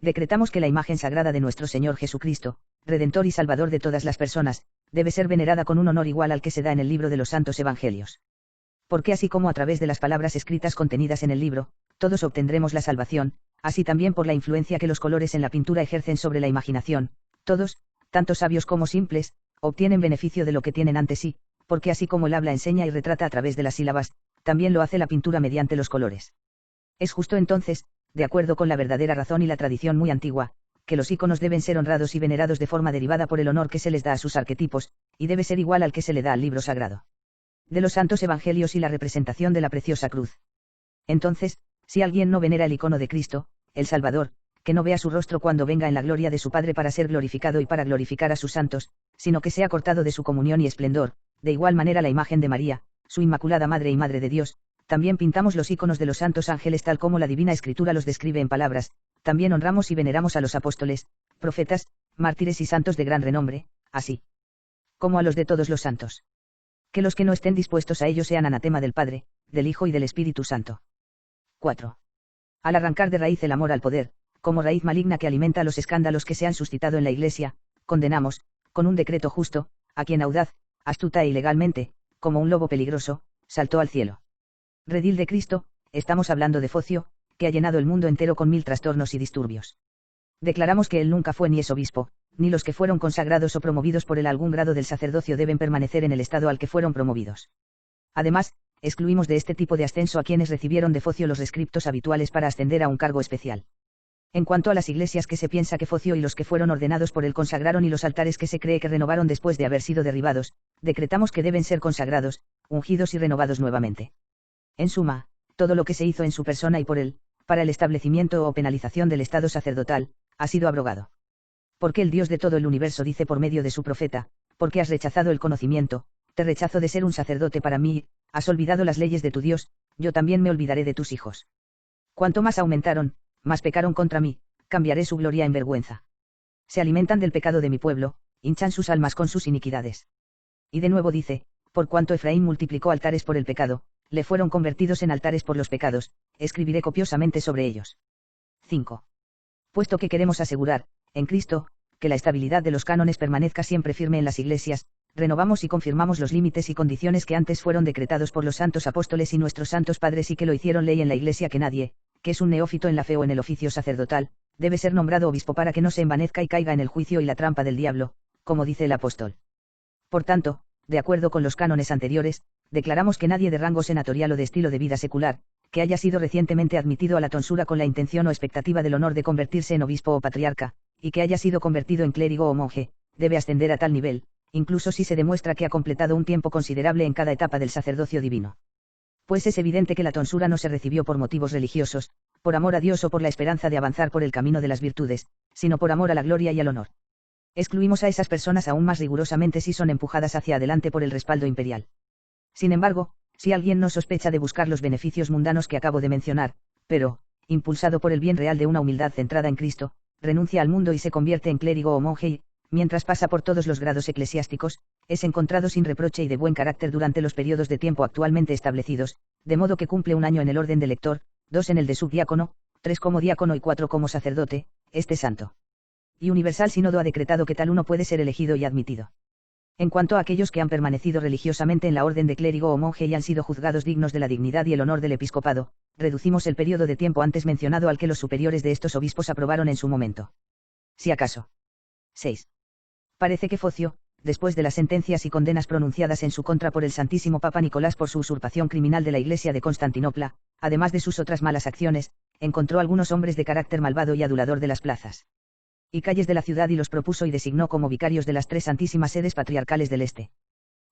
Decretamos que la imagen sagrada de nuestro Señor Jesucristo, Redentor y Salvador de todas las personas, debe ser venerada con un honor igual al que se da en el libro de los Santos Evangelios. Porque así como a través de las palabras escritas contenidas en el libro, todos obtendremos la salvación, así también por la influencia que los colores en la pintura ejercen sobre la imaginación, todos, tanto sabios como simples, obtienen beneficio de lo que tienen ante sí, porque así como el habla enseña y retrata a través de las sílabas, también lo hace la pintura mediante los colores. Es justo entonces, de acuerdo con la verdadera razón y la tradición muy antigua, que los íconos deben ser honrados y venerados de forma derivada por el honor que se les da a sus arquetipos, y debe ser igual al que se le da al libro sagrado de los santos evangelios y la representación de la preciosa cruz. Entonces, si alguien no venera el icono de Cristo, el Salvador, que no vea su rostro cuando venga en la gloria de su Padre para ser glorificado y para glorificar a sus santos, sino que sea cortado de su comunión y esplendor, de igual manera la imagen de María, su Inmaculada Madre y Madre de Dios, también pintamos los iconos de los santos ángeles tal como la Divina Escritura los describe en palabras, también honramos y veneramos a los apóstoles, profetas, mártires y santos de gran renombre, así como a los de todos los santos. Que los que no estén dispuestos a ello sean anatema del Padre, del Hijo y del Espíritu Santo. 4. Al arrancar de raíz el amor al poder, como raíz maligna que alimenta los escándalos que se han suscitado en la Iglesia, condenamos, con un decreto justo, a quien audaz, astuta e ilegalmente, como un lobo peligroso, saltó al cielo. Redil de Cristo, estamos hablando de Focio, que ha llenado el mundo entero con 1000 trastornos y disturbios. Declaramos que él nunca fue ni es obispo, ni los que fueron consagrados o promovidos por él a algún grado del sacerdocio deben permanecer en el estado al que fueron promovidos. Además, excluimos de este tipo de ascenso a quienes recibieron de Focio los rescriptos habituales para ascender a un cargo especial. En cuanto a las iglesias que se piensa que Focio y los que fueron ordenados por él consagraron y los altares que se cree que renovaron después de haber sido derribados, decretamos que deben ser consagrados, ungidos y renovados nuevamente. En suma, todo lo que se hizo en su persona y por él, para el establecimiento o penalización del estado sacerdotal, ha sido abrogado. Porque el Dios de todo el universo dice por medio de su profeta, porque has rechazado el conocimiento, te rechazo de ser un sacerdote para mí, has olvidado las leyes de tu Dios, yo también me olvidaré de tus hijos. Cuanto más aumentaron, más pecaron contra mí, cambiaré su gloria en vergüenza. Se alimentan del pecado de mi pueblo, hinchan sus almas con sus iniquidades. Y de nuevo dice, por cuanto Efraín multiplicó altares por el pecado, le fueron convertidos en altares por los pecados, escribiré copiosamente sobre ellos. 5. Puesto que queremos asegurar, en Cristo, que la estabilidad de los cánones permanezca siempre firme en las iglesias, renovamos y confirmamos los límites y condiciones que antes fueron decretados por los santos apóstoles y nuestros santos padres y que lo hicieron ley en la iglesia que nadie, que es un neófito en la fe o en el oficio sacerdotal, debe ser nombrado obispo para que no se envanezca y caiga en el juicio y la trampa del diablo, como dice el apóstol. Por tanto, de acuerdo con los cánones anteriores, declaramos que nadie de rango senatorial o de estilo de vida secular, que haya sido recientemente admitido a la tonsura con la intención o expectativa del honor de convertirse en obispo o patriarca, y que haya sido convertido en clérigo o monje, debe ascender a tal nivel, incluso si se demuestra que ha completado un tiempo considerable en cada etapa del sacerdocio divino. Pues es evidente que la tonsura no se recibió por motivos religiosos, por amor a Dios o por la esperanza de avanzar por el camino de las virtudes, sino por amor a la gloria y al honor. Excluimos a esas personas aún más rigurosamente si son empujadas hacia adelante por el respaldo imperial. Sin embargo, si alguien no sospecha de buscar los beneficios mundanos que acabo de mencionar, pero, impulsado por el bien real de una humildad centrada en Cristo, renuncia al mundo y se convierte en clérigo o monje y, mientras pasa por todos los grados eclesiásticos, es encontrado sin reproche y de buen carácter durante los periodos de tiempo actualmente establecidos, de modo que cumple un año en el orden de lector, 2 en el de subdiácono, 3 como diácono y 4 como sacerdote, este santo y universal sínodo ha decretado que tal uno puede ser elegido y admitido. En cuanto a aquellos que han permanecido religiosamente en la orden de clérigo o monje y han sido juzgados dignos de la dignidad y el honor del episcopado, reducimos el periodo de tiempo antes mencionado al que los superiores de estos obispos aprobaron en su momento. Si acaso. 6. Parece que Focio, después de las sentencias y condenas pronunciadas en su contra por el Santísimo Papa Nicolás por su usurpación criminal de la Iglesia de Constantinopla, además de sus otras malas acciones, encontró algunos hombres de carácter malvado y adulador de las plazas y calles de la ciudad y los propuso y designó como vicarios de las 3 santísimas sedes patriarcales del Este.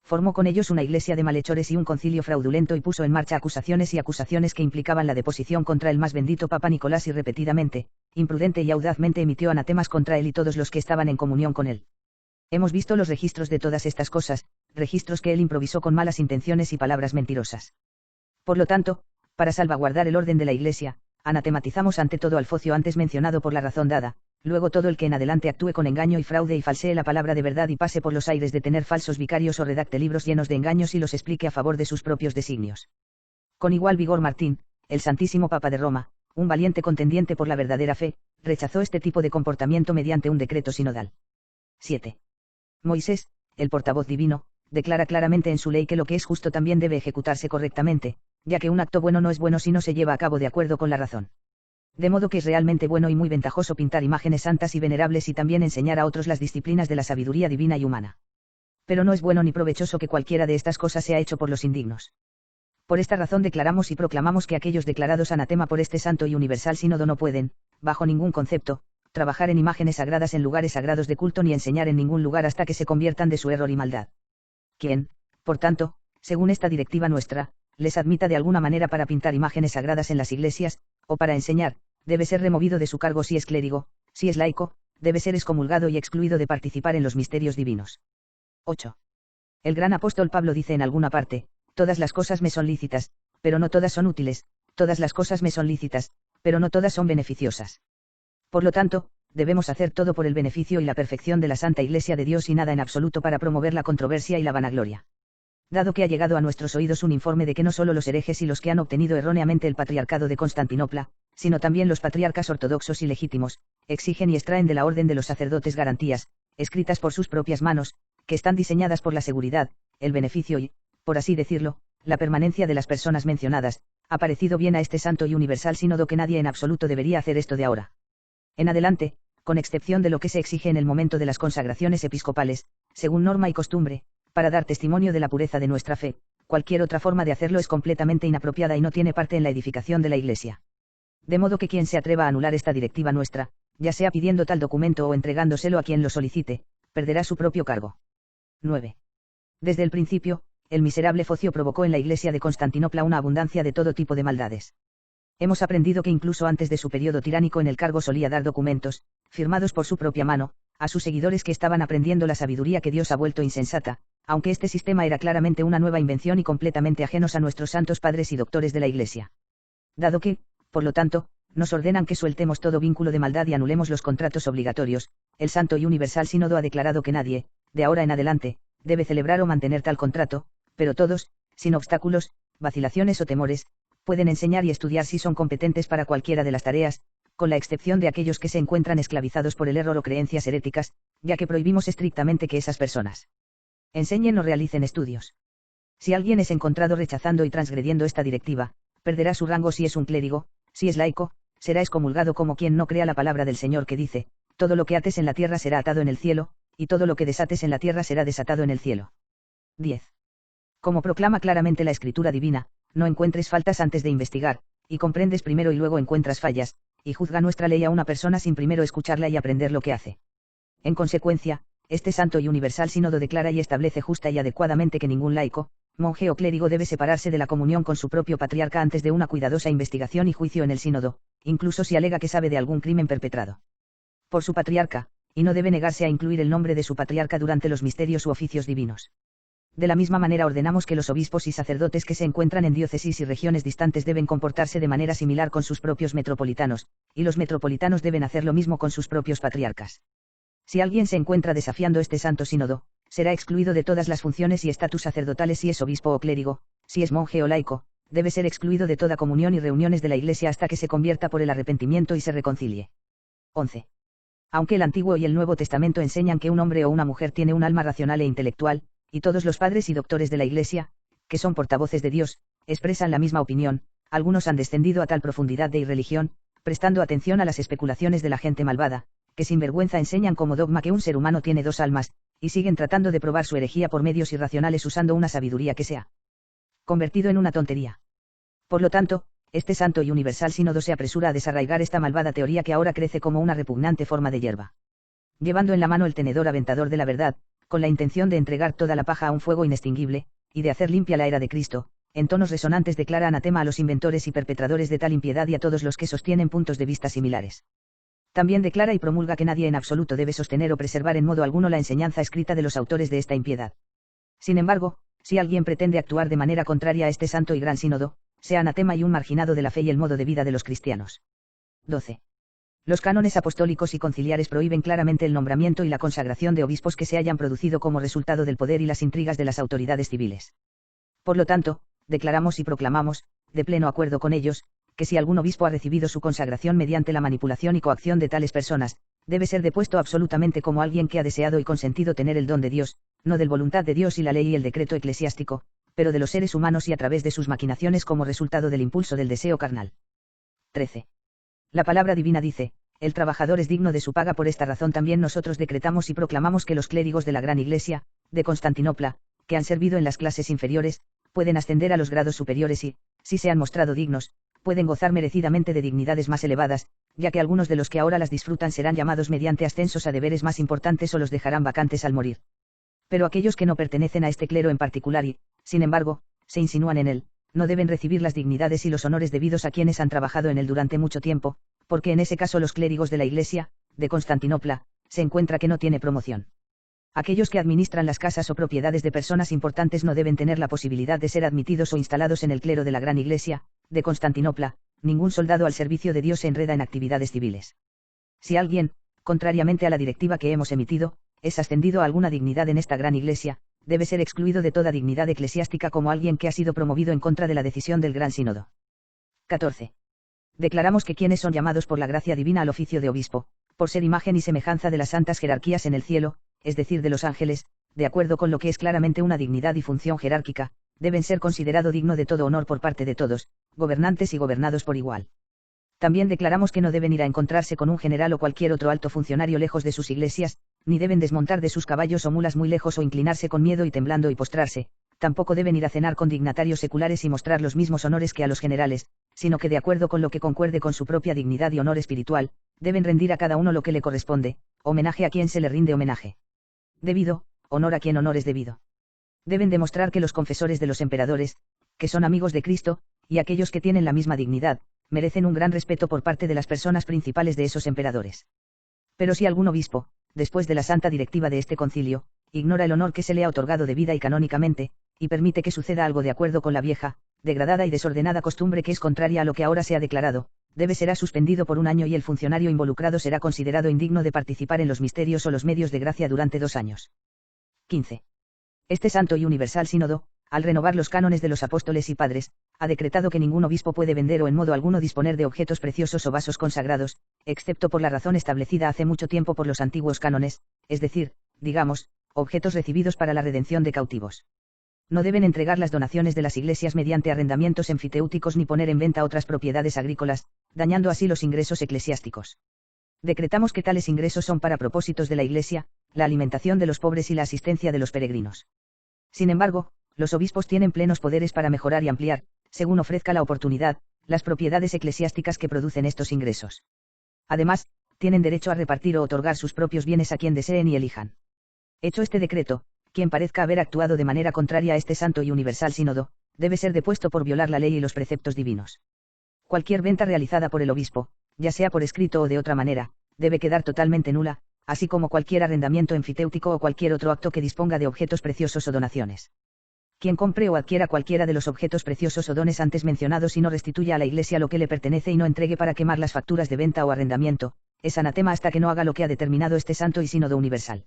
Formó con ellos una iglesia de malhechores y un concilio fraudulento y puso en marcha acusaciones que implicaban la deposición contra el más bendito Papa Nicolás y repetidamente, imprudente y audazmente emitió anatemas contra él y todos los que estaban en comunión con él. Hemos visto los registros de todas estas cosas, registros que él improvisó con malas intenciones y palabras mentirosas. Por lo tanto, para salvaguardar el orden de la iglesia, anatematizamos ante todo al Focio antes mencionado por la razón dada, luego todo el que en adelante actúe con engaño y fraude y falsee la palabra de verdad y pase por los aires de tener falsos vicarios o redacte libros llenos de engaños y los explique a favor de sus propios designios. Con igual vigor Martín, el Santísimo Papa de Roma, un valiente contendiente por la verdadera fe, rechazó este tipo de comportamiento mediante un decreto sinodal. 7. Moisés, el portavoz divino, declara claramente en su ley que lo que es justo también debe ejecutarse correctamente, ya que un acto bueno no es bueno si no se lleva a cabo de acuerdo con la razón. De modo que es realmente bueno y muy ventajoso pintar imágenes santas y venerables y también enseñar a otros las disciplinas de la sabiduría divina y humana. Pero no es bueno ni provechoso que cualquiera de estas cosas sea hecho por los indignos. Por esta razón declaramos y proclamamos que aquellos declarados anatema por este santo y universal sínodo no pueden, bajo ningún concepto, trabajar en imágenes sagradas en lugares sagrados de culto ni enseñar en ningún lugar hasta que se conviertan de su error y maldad. Quien, por tanto, según esta directiva nuestra, les admita de alguna manera para pintar imágenes sagradas en las iglesias, o para enseñar, debe ser removido de su cargo si es clérigo, si es laico, debe ser excomulgado y excluido de participar en los misterios divinos. 8. El gran apóstol Pablo dice en alguna parte, todas las cosas me son lícitas, pero no todas son útiles, todas las cosas me son lícitas, pero no todas son beneficiosas. Por lo tanto, debemos hacer todo por el beneficio y la perfección de la Santa Iglesia de Dios y nada en absoluto para promover la controversia y la vanagloria. Dado que ha llegado a nuestros oídos un informe de que no solo los herejes y los que han obtenido erróneamente el patriarcado de Constantinopla, sino también los patriarcas ortodoxos y legítimos, exigen y extraen de la orden de los sacerdotes garantías, escritas por sus propias manos, que están diseñadas por la seguridad, el beneficio y, por así decirlo, la permanencia de las personas mencionadas, ha parecido bien a este santo y universal sínodo que nadie en absoluto debería hacer esto de ahora en adelante, con excepción de lo que se exige en el momento de las consagraciones episcopales, según norma y costumbre, para dar testimonio de la pureza de nuestra fe. Cualquier otra forma de hacerlo es completamente inapropiada y no tiene parte en la edificación de la Iglesia. De modo que quien se atreva a anular esta directiva nuestra, ya sea pidiendo tal documento o entregándoselo a quien lo solicite, perderá su propio cargo. 9. Desde el principio, el miserable Focio provocó en la Iglesia de Constantinopla una abundancia de todo tipo de maldades. Hemos aprendido que incluso antes de su periodo tiránico en el cargo solía dar documentos, firmados por su propia mano, a sus seguidores que estaban aprendiendo la sabiduría que Dios ha vuelto insensata, aunque este sistema era claramente una nueva invención y completamente ajenos a nuestros santos padres y doctores de la Iglesia. Dado que, por lo tanto, nos ordenan que sueltemos todo vínculo de maldad y anulemos los contratos obligatorios, el Santo y Universal Sínodo ha declarado que nadie, de ahora en adelante, debe celebrar o mantener tal contrato, pero todos, sin obstáculos, vacilaciones o temores, pueden enseñar y estudiar si son competentes para cualquiera de las tareas, con la excepción de aquellos que se encuentran esclavizados por el error o creencias heréticas, ya que prohibimos estrictamente que esas personas enseñen o realicen estudios. Si alguien es encontrado rechazando y transgrediendo esta directiva, perderá su rango si es un clérigo, si es laico, será excomulgado como quien no crea la palabra del Señor que dice, todo lo que ates en la tierra será atado en el cielo, y todo lo que desates en la tierra será desatado en el cielo. 10. Como proclama claramente la Escritura divina, no encuentres faltas antes de investigar, y comprendes primero y luego encuentras fallas, y juzga nuestra ley a una persona sin primero escucharla y aprender lo que hace. En consecuencia, este santo y universal sínodo declara y establece justa y adecuadamente que ningún laico, monje o clérigo debe separarse de la comunión con su propio patriarca antes de una cuidadosa investigación y juicio en el sínodo, incluso si alega que sabe de algún crimen perpetrado por su patriarca, y no debe negarse a incluir el nombre de su patriarca durante los misterios u oficios divinos. De la misma manera ordenamos que los obispos y sacerdotes que se encuentran en diócesis y regiones distantes deben comportarse de manera similar con sus propios metropolitanos, y los metropolitanos deben hacer lo mismo con sus propios patriarcas. Si alguien se encuentra desafiando este santo sínodo, será excluido de todas las funciones y estatus sacerdotales si es obispo o clérigo, si es monje o laico, debe ser excluido de toda comunión y reuniones de la Iglesia hasta que se convierta por el arrepentimiento y se reconcilie. 11. Aunque el Antiguo y el Nuevo Testamento enseñan que un hombre o una mujer tiene un alma racional e intelectual, y todos los padres y doctores de la Iglesia, que son portavoces de Dios, expresan la misma opinión, algunos han descendido a tal profundidad de irreligión, prestando atención a las especulaciones de la gente malvada, que sin vergüenza enseñan como dogma que un ser humano tiene dos almas, y siguen tratando de probar su herejía por medios irracionales usando una sabiduría que se ha convertido en una tontería. Por lo tanto, este santo y universal sínodo se apresura a desarraigar esta malvada teoría que ahora crece como una repugnante forma de hierba. Llevando en la mano el tenedor aventador de la verdad, con la intención de entregar toda la paja a un fuego inextinguible, y de hacer limpia la era de Cristo, en tonos resonantes declara anatema a los inventores y perpetradores de tal impiedad y a todos los que sostienen puntos de vista similares. También declara y promulga que nadie en absoluto debe sostener o preservar en modo alguno la enseñanza escrita de los autores de esta impiedad. Sin embargo, si alguien pretende actuar de manera contraria a este santo y gran sínodo, sea anatema y un marginado de la fe y el modo de vida de los cristianos. 12. Los cánones apostólicos y conciliares prohíben claramente el nombramiento y la consagración de obispos que se hayan producido como resultado del poder y las intrigas de las autoridades civiles. Por lo tanto, declaramos y proclamamos, de pleno acuerdo con ellos, que si algún obispo ha recibido su consagración mediante la manipulación y coacción de tales personas, debe ser depuesto absolutamente como alguien que ha deseado y consentido tener el don de Dios, no del voluntad de Dios y la ley y el decreto eclesiástico, pero de los seres humanos y a través de sus maquinaciones como resultado del impulso del deseo carnal. 13. La palabra divina dice, el trabajador es digno de su paga. Por esta razón también nosotros decretamos y proclamamos que los clérigos de la Gran Iglesia, de Constantinopla, que han servido en las clases inferiores, pueden ascender a los grados superiores y, si se han mostrado dignos, pueden gozar merecidamente de dignidades más elevadas, ya que algunos de los que ahora las disfrutan serán llamados mediante ascensos a deberes más importantes o los dejarán vacantes al morir. Pero aquellos que no pertenecen a este clero en particular y, sin embargo, se insinúan en él, no deben recibir las dignidades y los honores debidos a quienes han trabajado en él durante mucho tiempo, porque en ese caso los clérigos de la Iglesia, de Constantinopla, se encuentra que no tiene promoción. Aquellos que administran las casas o propiedades de personas importantes no deben tener la posibilidad de ser admitidos o instalados en el clero de la Gran Iglesia, de Constantinopla. Ningún soldado al servicio de Dios se enreda en actividades civiles. Si alguien, contrariamente a la directiva que hemos emitido, es ascendido a alguna dignidad en esta Gran Iglesia, debe ser excluido de toda dignidad eclesiástica como alguien que ha sido promovido en contra de la decisión del Gran Sínodo. 14. Declaramos que quienes son llamados por la gracia divina al oficio de obispo, por ser imagen y semejanza de las santas jerarquías en el cielo, es decir, de los ángeles, de acuerdo con lo que es claramente una dignidad y función jerárquica, deben ser considerado digno de todo honor por parte de todos, gobernantes y gobernados por igual. También declaramos que no deben ir a encontrarse con un general o cualquier otro alto funcionario lejos de sus iglesias, ni deben desmontar de sus caballos o mulas muy lejos o inclinarse con miedo y temblando y postrarse, tampoco deben ir a cenar con dignatarios seculares y mostrar los mismos honores que a los generales, sino que de acuerdo con lo que concuerde con su propia dignidad y honor espiritual, deben rendir a cada uno lo que le corresponde, homenaje a quien se le rinde homenaje debido, honor a quien honor es debido. Deben demostrar que los confesores de los emperadores, que son amigos de Cristo, y aquellos que tienen la misma dignidad, merecen un gran respeto por parte de las personas principales de esos emperadores. Pero si algún obispo, después de la santa directiva de este concilio, ignora el honor que se le ha otorgado debida y canónicamente, y permite que suceda algo de acuerdo con la vieja, degradada y desordenada costumbre que es contraria a lo que ahora se ha declarado, será suspendido por un año y el funcionario involucrado será considerado indigno de participar en los misterios o los medios de gracia durante 2 años. 15. Este santo y universal sínodo, al renovar los cánones de los apóstoles y padres, ha decretado que ningún obispo puede vender o en modo alguno disponer de objetos preciosos o vasos consagrados, excepto por la razón establecida hace mucho tiempo por los antiguos cánones, es decir, digamos, objetos recibidos para la redención de cautivos. No deben entregar las donaciones de las iglesias mediante arrendamientos enfiteúticos ni poner en venta otras propiedades agrícolas, dañando así los ingresos eclesiásticos. Decretamos que tales ingresos son para propósitos de la Iglesia, la alimentación de los pobres y la asistencia de los peregrinos. Sin embargo, los obispos tienen plenos poderes para mejorar y ampliar, según ofrezca la oportunidad, las propiedades eclesiásticas que producen estos ingresos. Además, tienen derecho a repartir o otorgar sus propios bienes a quien deseen y elijan. Hecho este decreto, quien parezca haber actuado de manera contraria a este santo y universal sínodo, debe ser depuesto por violar la ley y los preceptos divinos. Cualquier venta realizada por el obispo, ya sea por escrito o de otra manera, debe quedar totalmente nula, así como cualquier arrendamiento enfiteútico o cualquier otro acto que disponga de objetos preciosos o donaciones. Quien compre o adquiera cualquiera de los objetos preciosos o dones antes mencionados y no restituya a la Iglesia lo que le pertenece y no entregue para quemar las facturas de venta o arrendamiento, es anatema hasta que no haga lo que ha determinado este santo y sínodo universal.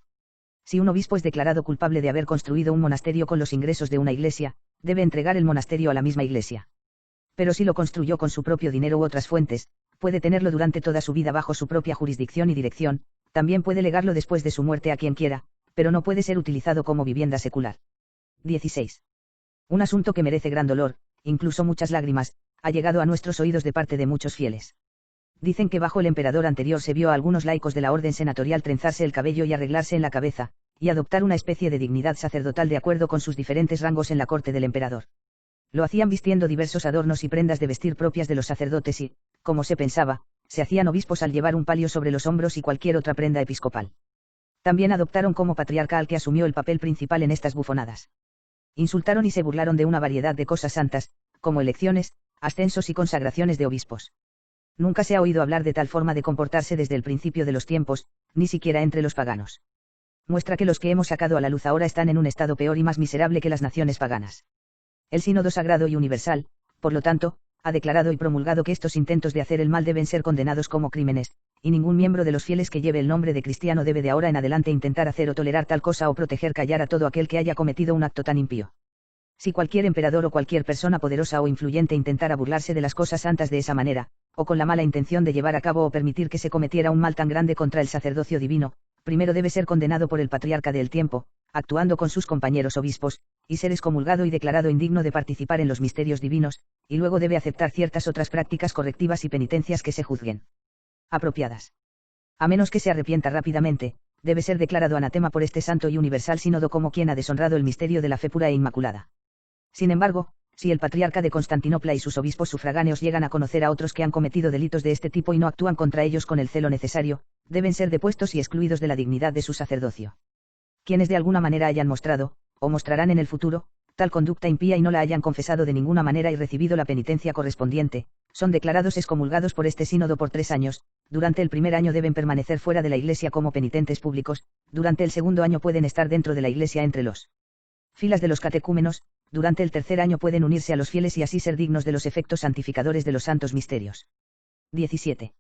Si un obispo es declarado culpable de haber construido un monasterio con los ingresos de una iglesia, debe entregar el monasterio a la misma iglesia. Pero si lo construyó con su propio dinero u otras fuentes, puede tenerlo durante toda su vida bajo su propia jurisdicción y dirección, también puede legarlo después de su muerte a quien quiera, pero no puede ser utilizado como vivienda secular. 16. Un asunto que merece gran dolor, incluso muchas lágrimas, ha llegado a nuestros oídos de parte de muchos fieles. Dicen que bajo el emperador anterior se vio a algunos laicos de la orden senatorial trenzarse el cabello y arreglarse en la cabeza, y adoptar una especie de dignidad sacerdotal de acuerdo con sus diferentes rangos en la corte del emperador. Lo hacían vistiendo diversos adornos y prendas de vestir propias de los sacerdotes y, como se pensaba, se hacían obispos al llevar un palio sobre los hombros y cualquier otra prenda episcopal. También adoptaron como patriarca al que asumió el papel principal en estas bufonadas. Insultaron y se burlaron de una variedad de cosas santas, como elecciones, ascensos y consagraciones de obispos. Nunca se ha oído hablar de tal forma de comportarse desde el principio de los tiempos, ni siquiera entre los paganos. Muestra que los que hemos sacado a la luz ahora están en un estado peor y más miserable que las naciones paganas. El Sínodo Sagrado y Universal, por lo tanto, ha declarado y promulgado que estos intentos de hacer el mal deben ser condenados como crímenes, y ningún miembro de los fieles que lleve el nombre de cristiano debe de ahora en adelante intentar hacer o tolerar tal cosa o proteger callar a todo aquel que haya cometido un acto tan impío. Si cualquier emperador o cualquier persona poderosa o influyente intentara burlarse de las cosas santas de esa manera, o con la mala intención de llevar a cabo o permitir que se cometiera un mal tan grande contra el sacerdocio divino, primero debe ser condenado por el patriarca del tiempo, actuando con sus compañeros obispos, y ser excomulgado y declarado indigno de participar en los misterios divinos, y luego debe aceptar ciertas otras prácticas correctivas y penitencias que se juzguen apropiadas. A menos que se arrepienta rápidamente, debe ser declarado anatema por este santo y universal sínodo como quien ha deshonrado el misterio de la fe pura e inmaculada. Sin embargo, si el patriarca de Constantinopla y sus obispos sufragáneos llegan a conocer a otros que han cometido delitos de este tipo y no actúan contra ellos con el celo necesario, deben ser depuestos y excluidos de la dignidad de su sacerdocio. Quienes de alguna manera hayan mostrado, o mostrarán en el futuro, tal conducta impía y no la hayan confesado de ninguna manera y recibido la penitencia correspondiente, son declarados excomulgados por este sínodo por 3 años, durante el primer año deben permanecer fuera de la Iglesia como penitentes públicos, durante el segundo año pueden estar dentro de la Iglesia entre los filas de los catecúmenos, durante el tercer año pueden unirse a los fieles y así ser dignos de los efectos santificadores de los santos misterios. 17.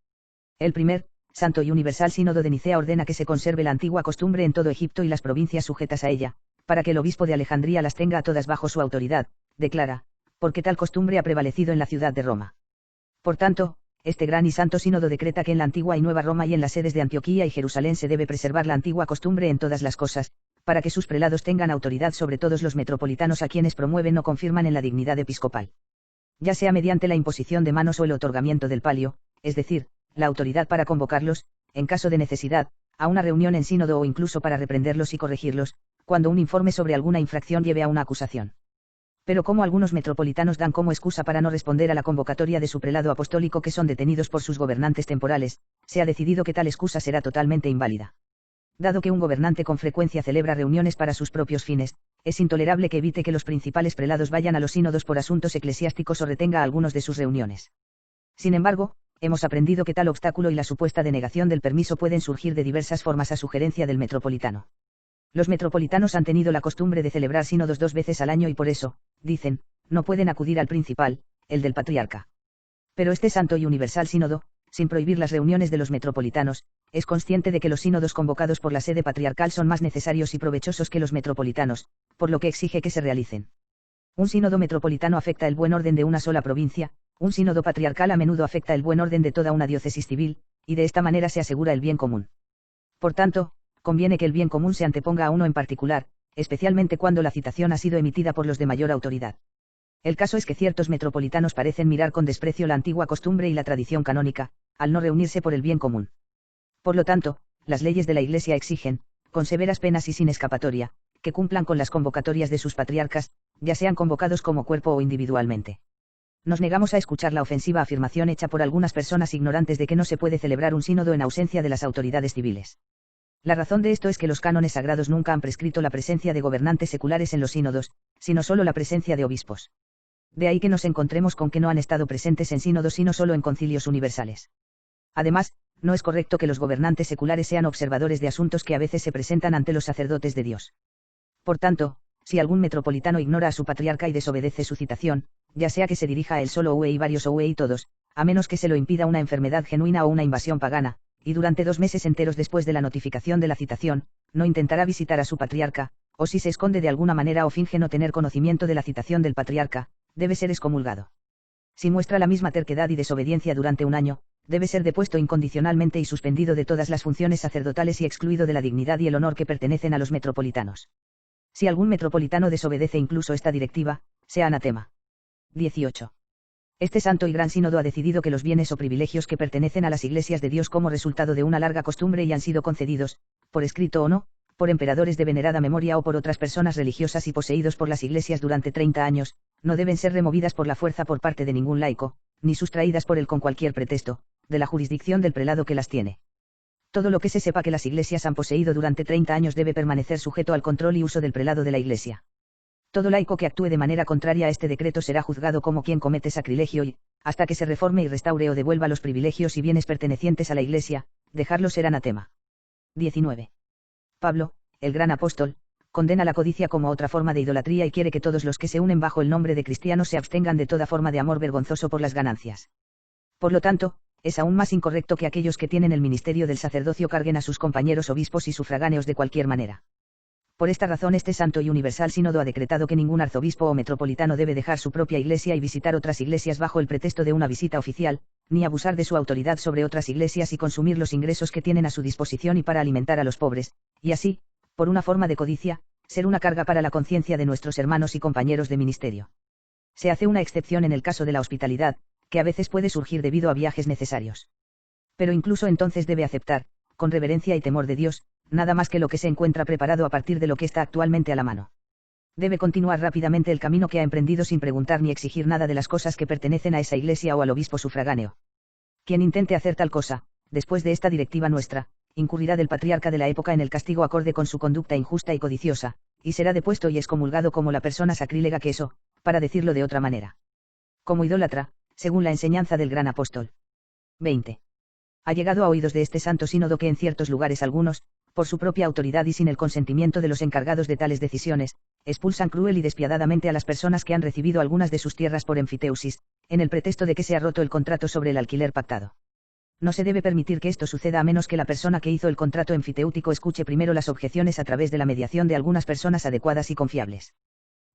El primer, Santo y Universal Sínodo de Nicea ordena que se conserve la antigua costumbre en todo Egipto y las provincias sujetas a ella, para que el obispo de Alejandría las tenga a todas bajo su autoridad, declara, porque tal costumbre ha prevalecido en la ciudad de Roma. Por tanto, este gran y santo sínodo decreta que en la antigua y nueva Roma y en las sedes de Antioquía y Jerusalén se debe preservar la antigua costumbre en todas las cosas, para que sus prelados tengan autoridad sobre todos los metropolitanos a quienes promueven o confirman en la dignidad episcopal. Ya sea mediante la imposición de manos o el otorgamiento del palio, es decir, la autoridad para convocarlos, en caso de necesidad, a una reunión en sínodo o incluso para reprenderlos y corregirlos, cuando un informe sobre alguna infracción lleve a una acusación. Pero como algunos metropolitanos dan como excusa para no responder a la convocatoria de su prelado apostólico que son detenidos por sus gobernantes temporales, se ha decidido que tal excusa será totalmente inválida. Dado que un gobernante con frecuencia celebra reuniones para sus propios fines, es intolerable que evite que los principales prelados vayan a los sínodos por asuntos eclesiásticos o retenga a algunos de sus reuniones. Sin embargo, hemos aprendido que tal obstáculo y la supuesta denegación del permiso pueden surgir de diversas formas a sugerencia del metropolitano. Los metropolitanos han tenido la costumbre de celebrar sínodos 2 veces al año y por eso, dicen, no pueden acudir al principal, el del patriarca. Pero este santo y universal sínodo, sin prohibir las reuniones de los metropolitanos, es consciente de que los sínodos convocados por la sede patriarcal son más necesarios y provechosos que los metropolitanos, por lo que exige que se realicen. Un sínodo metropolitano afecta el buen orden de una sola provincia, un sínodo patriarcal a menudo afecta el buen orden de toda una diócesis civil, y de esta manera se asegura el bien común. Por tanto, conviene que el bien común se anteponga a uno en particular, especialmente cuando la citación ha sido emitida por los de mayor autoridad. El caso es que ciertos metropolitanos parecen mirar con desprecio la antigua costumbre y la tradición canónica, al no reunirse por el bien común. Por lo tanto, las leyes de la Iglesia exigen, con severas penas y sin escapatoria, que cumplan con las convocatorias de sus patriarcas, ya sean convocados como cuerpo o individualmente. Nos negamos a escuchar la ofensiva afirmación hecha por algunas personas ignorantes de que no se puede celebrar un sínodo en ausencia de las autoridades civiles. La razón de esto es que los cánones sagrados nunca han prescrito la presencia de gobernantes seculares en los sínodos, sino solo la presencia de obispos. De ahí que nos encontremos con que no han estado presentes en sínodos sino solo en concilios universales. Además, no es correcto que los gobernantes seculares sean observadores de asuntos que a veces se presentan ante los sacerdotes de Dios. Por tanto, si algún metropolitano ignora a su patriarca y desobedece su citación, ya sea que se dirija a él solo o y varios o y todos, a menos que se lo impida una enfermedad genuina o una invasión pagana, y durante 2 meses enteros después de la notificación de la citación, no intentará visitar a su patriarca, o si se esconde de alguna manera o finge no tener conocimiento de la citación del patriarca, debe ser excomulgado. Si muestra la misma terquedad y desobediencia durante 1 año, debe ser depuesto incondicionalmente y suspendido de todas las funciones sacerdotales y excluido de la dignidad y el honor que pertenecen a los metropolitanos. Si algún metropolitano desobedece incluso esta directiva, sea anatema. 18. Este santo y gran sínodo ha decidido que los bienes o privilegios que pertenecen a las iglesias de Dios como resultado de una larga costumbre y han sido concedidos, por escrito o no, por emperadores de venerada memoria o por otras personas religiosas y poseídos por las iglesias durante 30 años, no deben ser removidas por la fuerza por parte de ningún laico, ni sustraídas por él con cualquier pretexto, de la jurisdicción del prelado que las tiene. Todo lo que se sepa que las iglesias han poseído durante 30 años debe permanecer sujeto al control y uso del prelado de la iglesia. Todo laico que actúe de manera contraria a este decreto será juzgado como quien comete sacrilegio y, hasta que se reforme y restaure o devuelva los privilegios y bienes pertenecientes a la iglesia, dejarlo ser anatema. 19. Pablo, el gran apóstol, condena la codicia como otra forma de idolatría y quiere que todos los que se unen bajo el nombre de cristianos se abstengan de toda forma de amor vergonzoso por las ganancias. Por lo tanto, es aún más incorrecto que aquellos que tienen el ministerio del sacerdocio carguen a sus compañeros obispos y sufragáneos de cualquier manera. Por esta razón este Santo y Universal Sínodo ha decretado que ningún arzobispo o metropolitano debe dejar su propia iglesia y visitar otras iglesias bajo el pretexto de una visita oficial, ni abusar de su autoridad sobre otras iglesias y consumir los ingresos que tienen a su disposición y para alimentar a los pobres, y así, por una forma de codicia, ser una carga para la conciencia de nuestros hermanos y compañeros de ministerio. Se hace una excepción en el caso de la hospitalidad, que a veces puede surgir debido a viajes necesarios. Pero incluso entonces debe aceptar, con reverencia y temor de Dios, nada más que lo que se encuentra preparado a partir de lo que está actualmente a la mano. Debe continuar rápidamente el camino que ha emprendido sin preguntar ni exigir nada de las cosas que pertenecen a esa iglesia o al obispo sufragáneo. Quien intente hacer tal cosa, después de esta directiva nuestra, incurrirá del patriarca de la época en el castigo acorde con su conducta injusta y codiciosa, y será depuesto y excomulgado como la persona sacrílega que es o, para decirlo de otra manera, como idólatra, según la enseñanza del gran apóstol. 20. Ha llegado a oídos de este santo sínodo que en ciertos lugares algunos, por su propia autoridad y sin el consentimiento de los encargados de tales decisiones, expulsan cruel y despiadadamente a las personas que han recibido algunas de sus tierras por enfiteusis, en el pretexto de que se ha roto el contrato sobre el alquiler pactado. No se debe permitir que esto suceda a menos que la persona que hizo el contrato enfiteútico escuche primero las objeciones a través de la mediación de algunas personas adecuadas y confiables.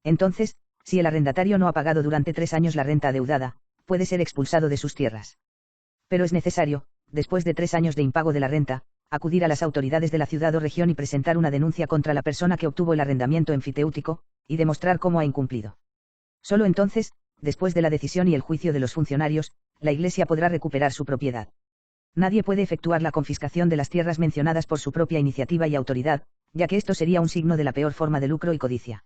Entonces, si el arrendatario no ha pagado durante 3 años la renta adeudada, puede ser expulsado de sus tierras. Pero es necesario, después de 3 años de impago de la renta, acudir a las autoridades de la ciudad o región y presentar una denuncia contra la persona que obtuvo el arrendamiento enfiteútico, y demostrar cómo ha incumplido. Solo entonces, después de la decisión y el juicio de los funcionarios, la Iglesia podrá recuperar su propiedad. Nadie puede efectuar la confiscación de las tierras mencionadas por su propia iniciativa y autoridad, ya que esto sería un signo de la peor forma de lucro y codicia.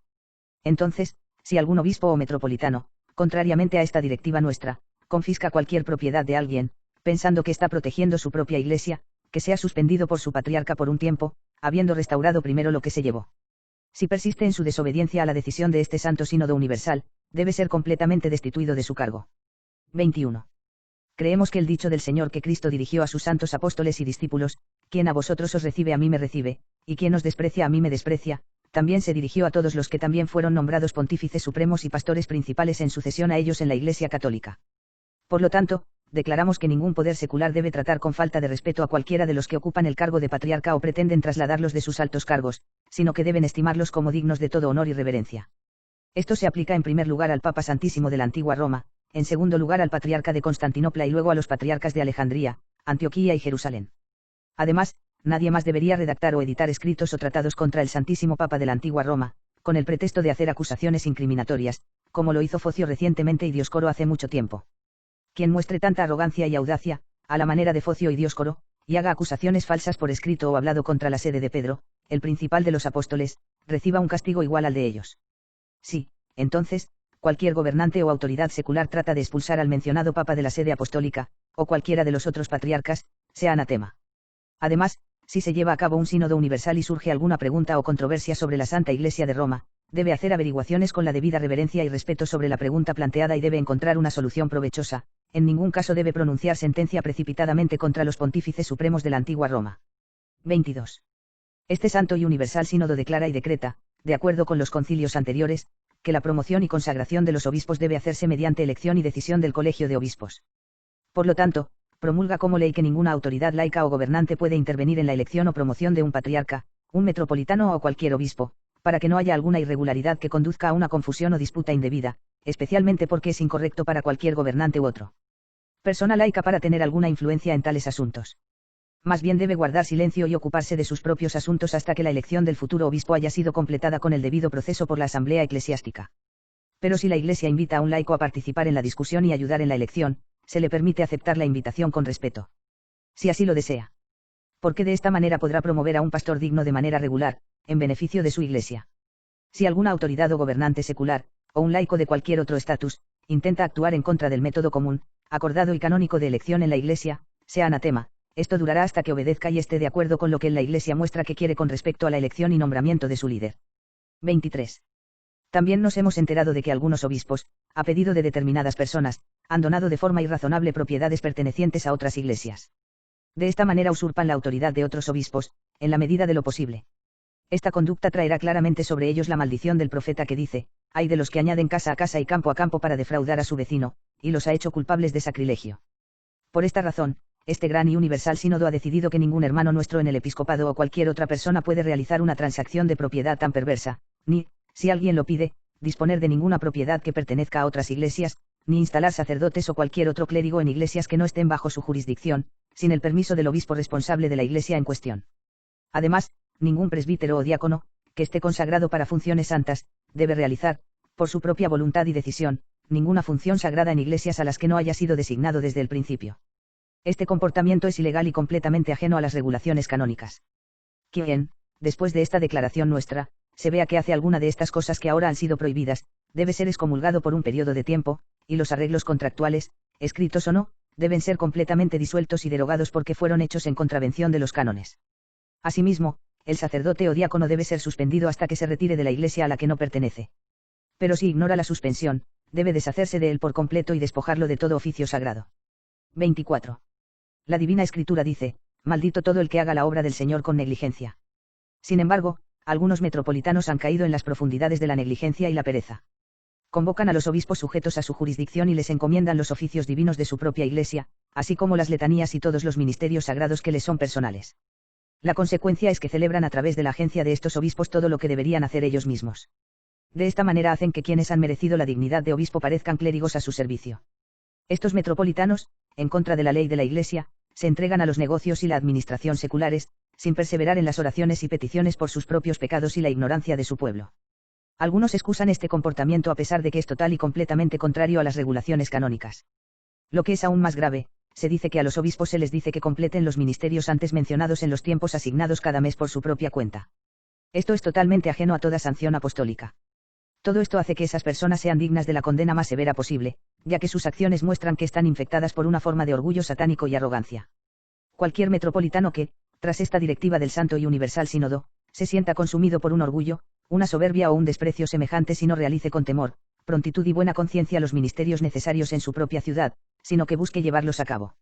Entonces, si algún obispo o metropolitano, contrariamente a esta directiva nuestra, confisca cualquier propiedad de alguien, pensando que está protegiendo su propia iglesia, que sea suspendido por su patriarca por un tiempo, habiendo restaurado primero lo que se llevó. Si persiste en su desobediencia a la decisión de este Santo Sínodo Universal, debe ser completamente destituido de su cargo. 21. Creemos que el dicho del Señor que Cristo dirigió a sus santos apóstoles y discípulos, quien a vosotros os recibe a mí me recibe, y quien os desprecia a mí me desprecia, también se dirigió a todos los que también fueron nombrados pontífices supremos y pastores principales en sucesión a ellos en la Iglesia Católica. Por lo tanto, declaramos que ningún poder secular debe tratar con falta de respeto a cualquiera de los que ocupan el cargo de patriarca o pretenden trasladarlos de sus altos cargos, sino que deben estimarlos como dignos de todo honor y reverencia. Esto se aplica en primer lugar al Papa Santísimo de la antigua Roma, en segundo lugar al patriarca de Constantinopla y luego a los patriarcas de Alejandría, Antioquía y Jerusalén. Además, nadie más debería redactar o editar escritos o tratados contra el Santísimo Papa de la antigua Roma, con el pretexto de hacer acusaciones incriminatorias, como lo hizo Focio recientemente y Dioscoro hace mucho tiempo. Quien muestre tanta arrogancia y audacia, a la manera de Focio y Dioscoro, y haga acusaciones falsas por escrito o hablado contra la sede de Pedro, el principal de los apóstoles, reciba un castigo igual al de ellos. Sí, entonces, cualquier gobernante o autoridad secular trata de expulsar al mencionado Papa de la sede apostólica, o cualquiera de los otros patriarcas, sea anatema. Además, si se lleva a cabo un sínodo universal y surge alguna pregunta o controversia sobre la Santa Iglesia de Roma, debe hacer averiguaciones con la debida reverencia y respeto sobre la pregunta planteada y debe encontrar una solución provechosa. En ningún caso debe pronunciar sentencia precipitadamente contra los pontífices supremos de la antigua Roma. 22. Este Santo y Universal Sínodo declara y decreta, de acuerdo con los concilios anteriores, que la promoción y consagración de los obispos debe hacerse mediante elección y decisión del Colegio de Obispos. Por lo tanto, promulga como ley que ninguna autoridad laica o gobernante puede intervenir en la elección o promoción de un patriarca, un metropolitano o cualquier obispo, para que no haya alguna irregularidad que conduzca a una confusión o disputa indebida, especialmente porque es incorrecto para cualquier gobernante u otro persona laica para tener alguna influencia en tales asuntos. Más bien debe guardar silencio y ocuparse de sus propios asuntos hasta que la elección del futuro obispo haya sido completada con el debido proceso por la asamblea eclesiástica. Pero si la Iglesia invita a un laico a participar en la discusión y ayudar en la elección, se le permite aceptar la invitación con respeto. Si así lo desea. Porque de esta manera podrá promover a un pastor digno de manera regular, en beneficio de su Iglesia. Si alguna autoridad o gobernante secular, o un laico de cualquier otro estatus, intenta actuar en contra del método común, acordado y canónico de elección en la Iglesia, sea anatema, esto durará hasta que obedezca y esté de acuerdo con lo que en la Iglesia muestra que quiere con respecto a la elección y nombramiento de su líder. 23. También nos hemos enterado de que algunos obispos, a pedido de determinadas personas, han donado de forma irrazonable propiedades pertenecientes a otras iglesias. De esta manera usurpan la autoridad de otros obispos, en la medida de lo posible. Esta conducta traerá claramente sobre ellos la maldición del profeta que dice, ay de los que añaden casa a casa y campo a campo para defraudar a su vecino, y los ha hecho culpables de sacrilegio. Por esta razón, este gran y universal sínodo ha decidido que ningún hermano nuestro en el episcopado o cualquier otra persona puede realizar una transacción de propiedad tan perversa, ni, si alguien lo pide, disponer de ninguna propiedad que pertenezca a otras iglesias, ni instalar sacerdotes o cualquier otro clérigo en iglesias que no estén bajo su jurisdicción, sin el permiso del obispo responsable de la iglesia en cuestión. Además, ningún presbítero o diácono, que esté consagrado para funciones santas, debe realizar, por su propia voluntad y decisión, ninguna función sagrada en iglesias a las que no haya sido designado desde el principio. Este comportamiento es ilegal y completamente ajeno a las regulaciones canónicas. Quien, después de esta declaración nuestra, se vea que hace alguna de estas cosas que ahora han sido prohibidas, debe ser excomulgado por un periodo de tiempo, y los arreglos contractuales, escritos o no, deben ser completamente disueltos y derogados porque fueron hechos en contravención de los cánones. Asimismo, el sacerdote o diácono debe ser suspendido hasta que se retire de la iglesia a la que no pertenece. Pero si ignora la suspensión, debe deshacerse de él por completo y despojarlo de todo oficio sagrado. 24. La Divina Escritura dice, maldito todo el que haga la obra del Señor con negligencia. Sin embargo, algunos metropolitanos han caído en las profundidades de la negligencia y la pereza. Convocan a los obispos sujetos a su jurisdicción y les encomiendan los oficios divinos de su propia iglesia, así como las letanías y todos los ministerios sagrados que les son personales. La consecuencia es que celebran a través de la agencia de estos obispos todo lo que deberían hacer ellos mismos. De esta manera hacen que quienes han merecido la dignidad de obispo parezcan clérigos a su servicio. Estos metropolitanos, en contra de la ley de la Iglesia, se entregan a los negocios y la administración seculares, sin perseverar en las oraciones y peticiones por sus propios pecados y la ignorancia de su pueblo. Algunos excusan este comportamiento a pesar de que es total y completamente contrario a las regulaciones canónicas. Lo que es aún más grave, se dice que a los obispos se les dice que completen los ministerios antes mencionados en los tiempos asignados cada mes por su propia cuenta. Esto es totalmente ajeno a toda sanción apostólica. Todo esto hace que esas personas sean dignas de la condena más severa posible, ya que sus acciones muestran que están infectadas por una forma de orgullo satánico y arrogancia. Cualquier metropolitano que, tras esta directiva del Santo y Universal Sínodo, se sienta consumido por un orgullo, una soberbia o un desprecio semejante si no realice con temor, prontitud y buena conciencia los ministerios necesarios en su propia ciudad, sino que busque llevarlos a cabo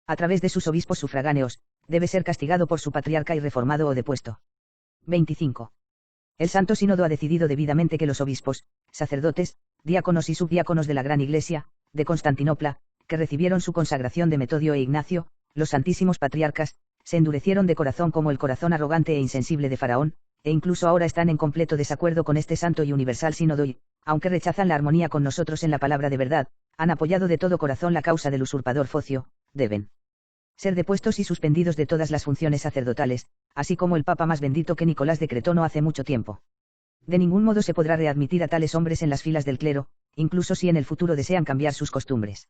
a través de sus obispos sufragáneos, debe ser castigado por su patriarca y reformado o depuesto. 25. El Santo Sínodo ha decidido debidamente que los obispos, sacerdotes, diáconos y subdiáconos de la Gran Iglesia, de Constantinopla, que recibieron su consagración de Metodio e Ignacio, los santísimos patriarcas, se endurecieron de corazón como el corazón arrogante e insensible de Faraón, e incluso ahora están en completo desacuerdo con este Santo y Universal Sínodo y, aunque rechazan la armonía con nosotros en la palabra de verdad, han apoyado de todo corazón la causa del usurpador Focio, deben ser depuestos y suspendidos de todas las funciones sacerdotales, así como el Papa más bendito que Nicolás decretó no hace mucho tiempo. De ningún modo se podrá readmitir a tales hombres en las filas del clero, incluso si en el futuro desean cambiar sus costumbres.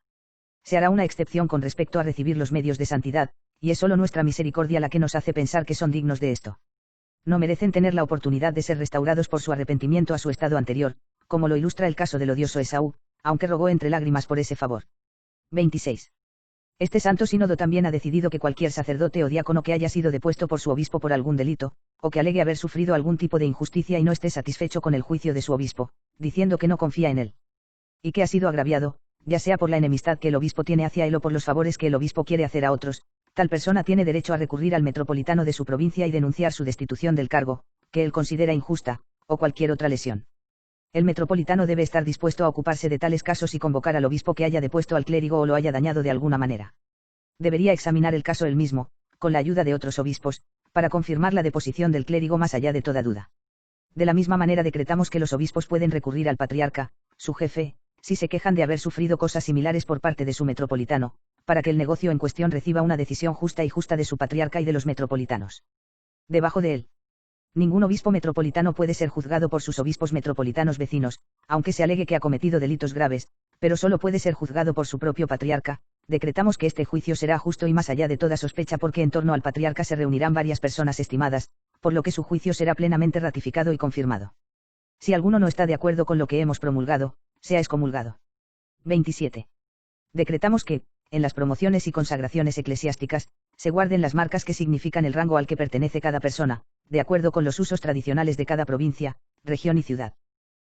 Se hará una excepción con respecto a recibir los medios de santidad, y es solo nuestra misericordia la que nos hace pensar que son dignos de esto. No merecen tener la oportunidad de ser restaurados por su arrepentimiento a su estado anterior, como lo ilustra el caso del odioso Esaú, aunque rogó entre lágrimas por ese favor. 26. Este Santo Sínodo también ha decidido que cualquier sacerdote o diácono que haya sido depuesto por su obispo por algún delito, o que alegue haber sufrido algún tipo de injusticia y no esté satisfecho con el juicio de su obispo, diciendo que no confía en él, y que ha sido agraviado, ya sea por la enemistad que el obispo tiene hacia él o por los favores que el obispo quiere hacer a otros, tal persona tiene derecho a recurrir al metropolitano de su provincia y denunciar su destitución del cargo, que él considera injusta, o cualquier otra lesión. El metropolitano debe estar dispuesto a ocuparse de tales casos y convocar al obispo que haya depuesto al clérigo o lo haya dañado de alguna manera. Debería examinar el caso él mismo, con la ayuda de otros obispos, para confirmar la deposición del clérigo más allá de toda duda. De la misma manera decretamos que los obispos pueden recurrir al patriarca, su jefe, si se quejan de haber sufrido cosas similares por parte de su metropolitano, para que el negocio en cuestión reciba una decisión justa de su patriarca y de los metropolitanos. Debajo de él. Ningún obispo metropolitano puede ser juzgado por sus obispos metropolitanos vecinos, aunque se alegue que ha cometido delitos graves, pero solo puede ser juzgado por su propio patriarca. Decretamos que este juicio será justo y más allá de toda sospecha porque en torno al patriarca se reunirán varias personas estimadas, por lo que su juicio será plenamente ratificado y confirmado. Si alguno no está de acuerdo con lo que hemos promulgado, sea excomulgado. 27. Decretamos que, en las promociones y consagraciones eclesiásticas, se guarden las marcas que significan el rango al que pertenece cada persona, de acuerdo con los usos tradicionales de cada provincia, región y ciudad.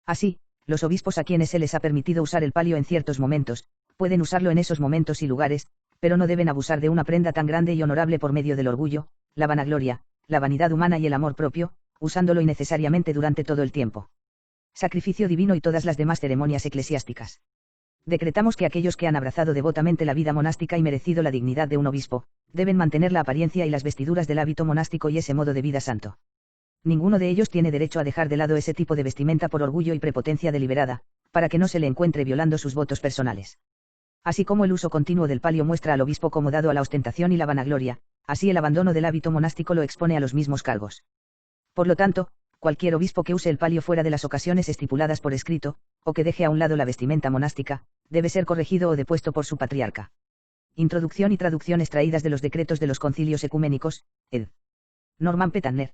Así, los obispos a quienes se les ha permitido usar el palio en ciertos momentos, pueden usarlo en esos momentos y lugares, pero no deben abusar de una prenda tan grande y honorable por medio del orgullo, la vanagloria, la vanidad humana y el amor propio, usándolo innecesariamente durante todo el tiempo. Sacrificio divino y todas las demás ceremonias eclesiásticas. Decretamos que aquellos que han abrazado devotamente la vida monástica y merecido la dignidad de un obispo, deben mantener la apariencia y las vestiduras del hábito monástico y ese modo de vida santo. Ninguno de ellos tiene derecho a dejar de lado ese tipo de vestimenta por orgullo y prepotencia deliberada, para que no se le encuentre violando sus votos personales. Así como el uso continuo del palio muestra al obispo como dado a la ostentación y la vanagloria, así el abandono del hábito monástico lo expone a los mismos cargos. Por lo tanto, cualquier obispo que use el palio fuera de las ocasiones estipuladas por escrito, o que deje a un lado la vestimenta monástica, debe ser corregido o depuesto por su patriarca. Introducción y traducción extraídas de los decretos de los concilios ecuménicos, ed. Norman P. Tanner.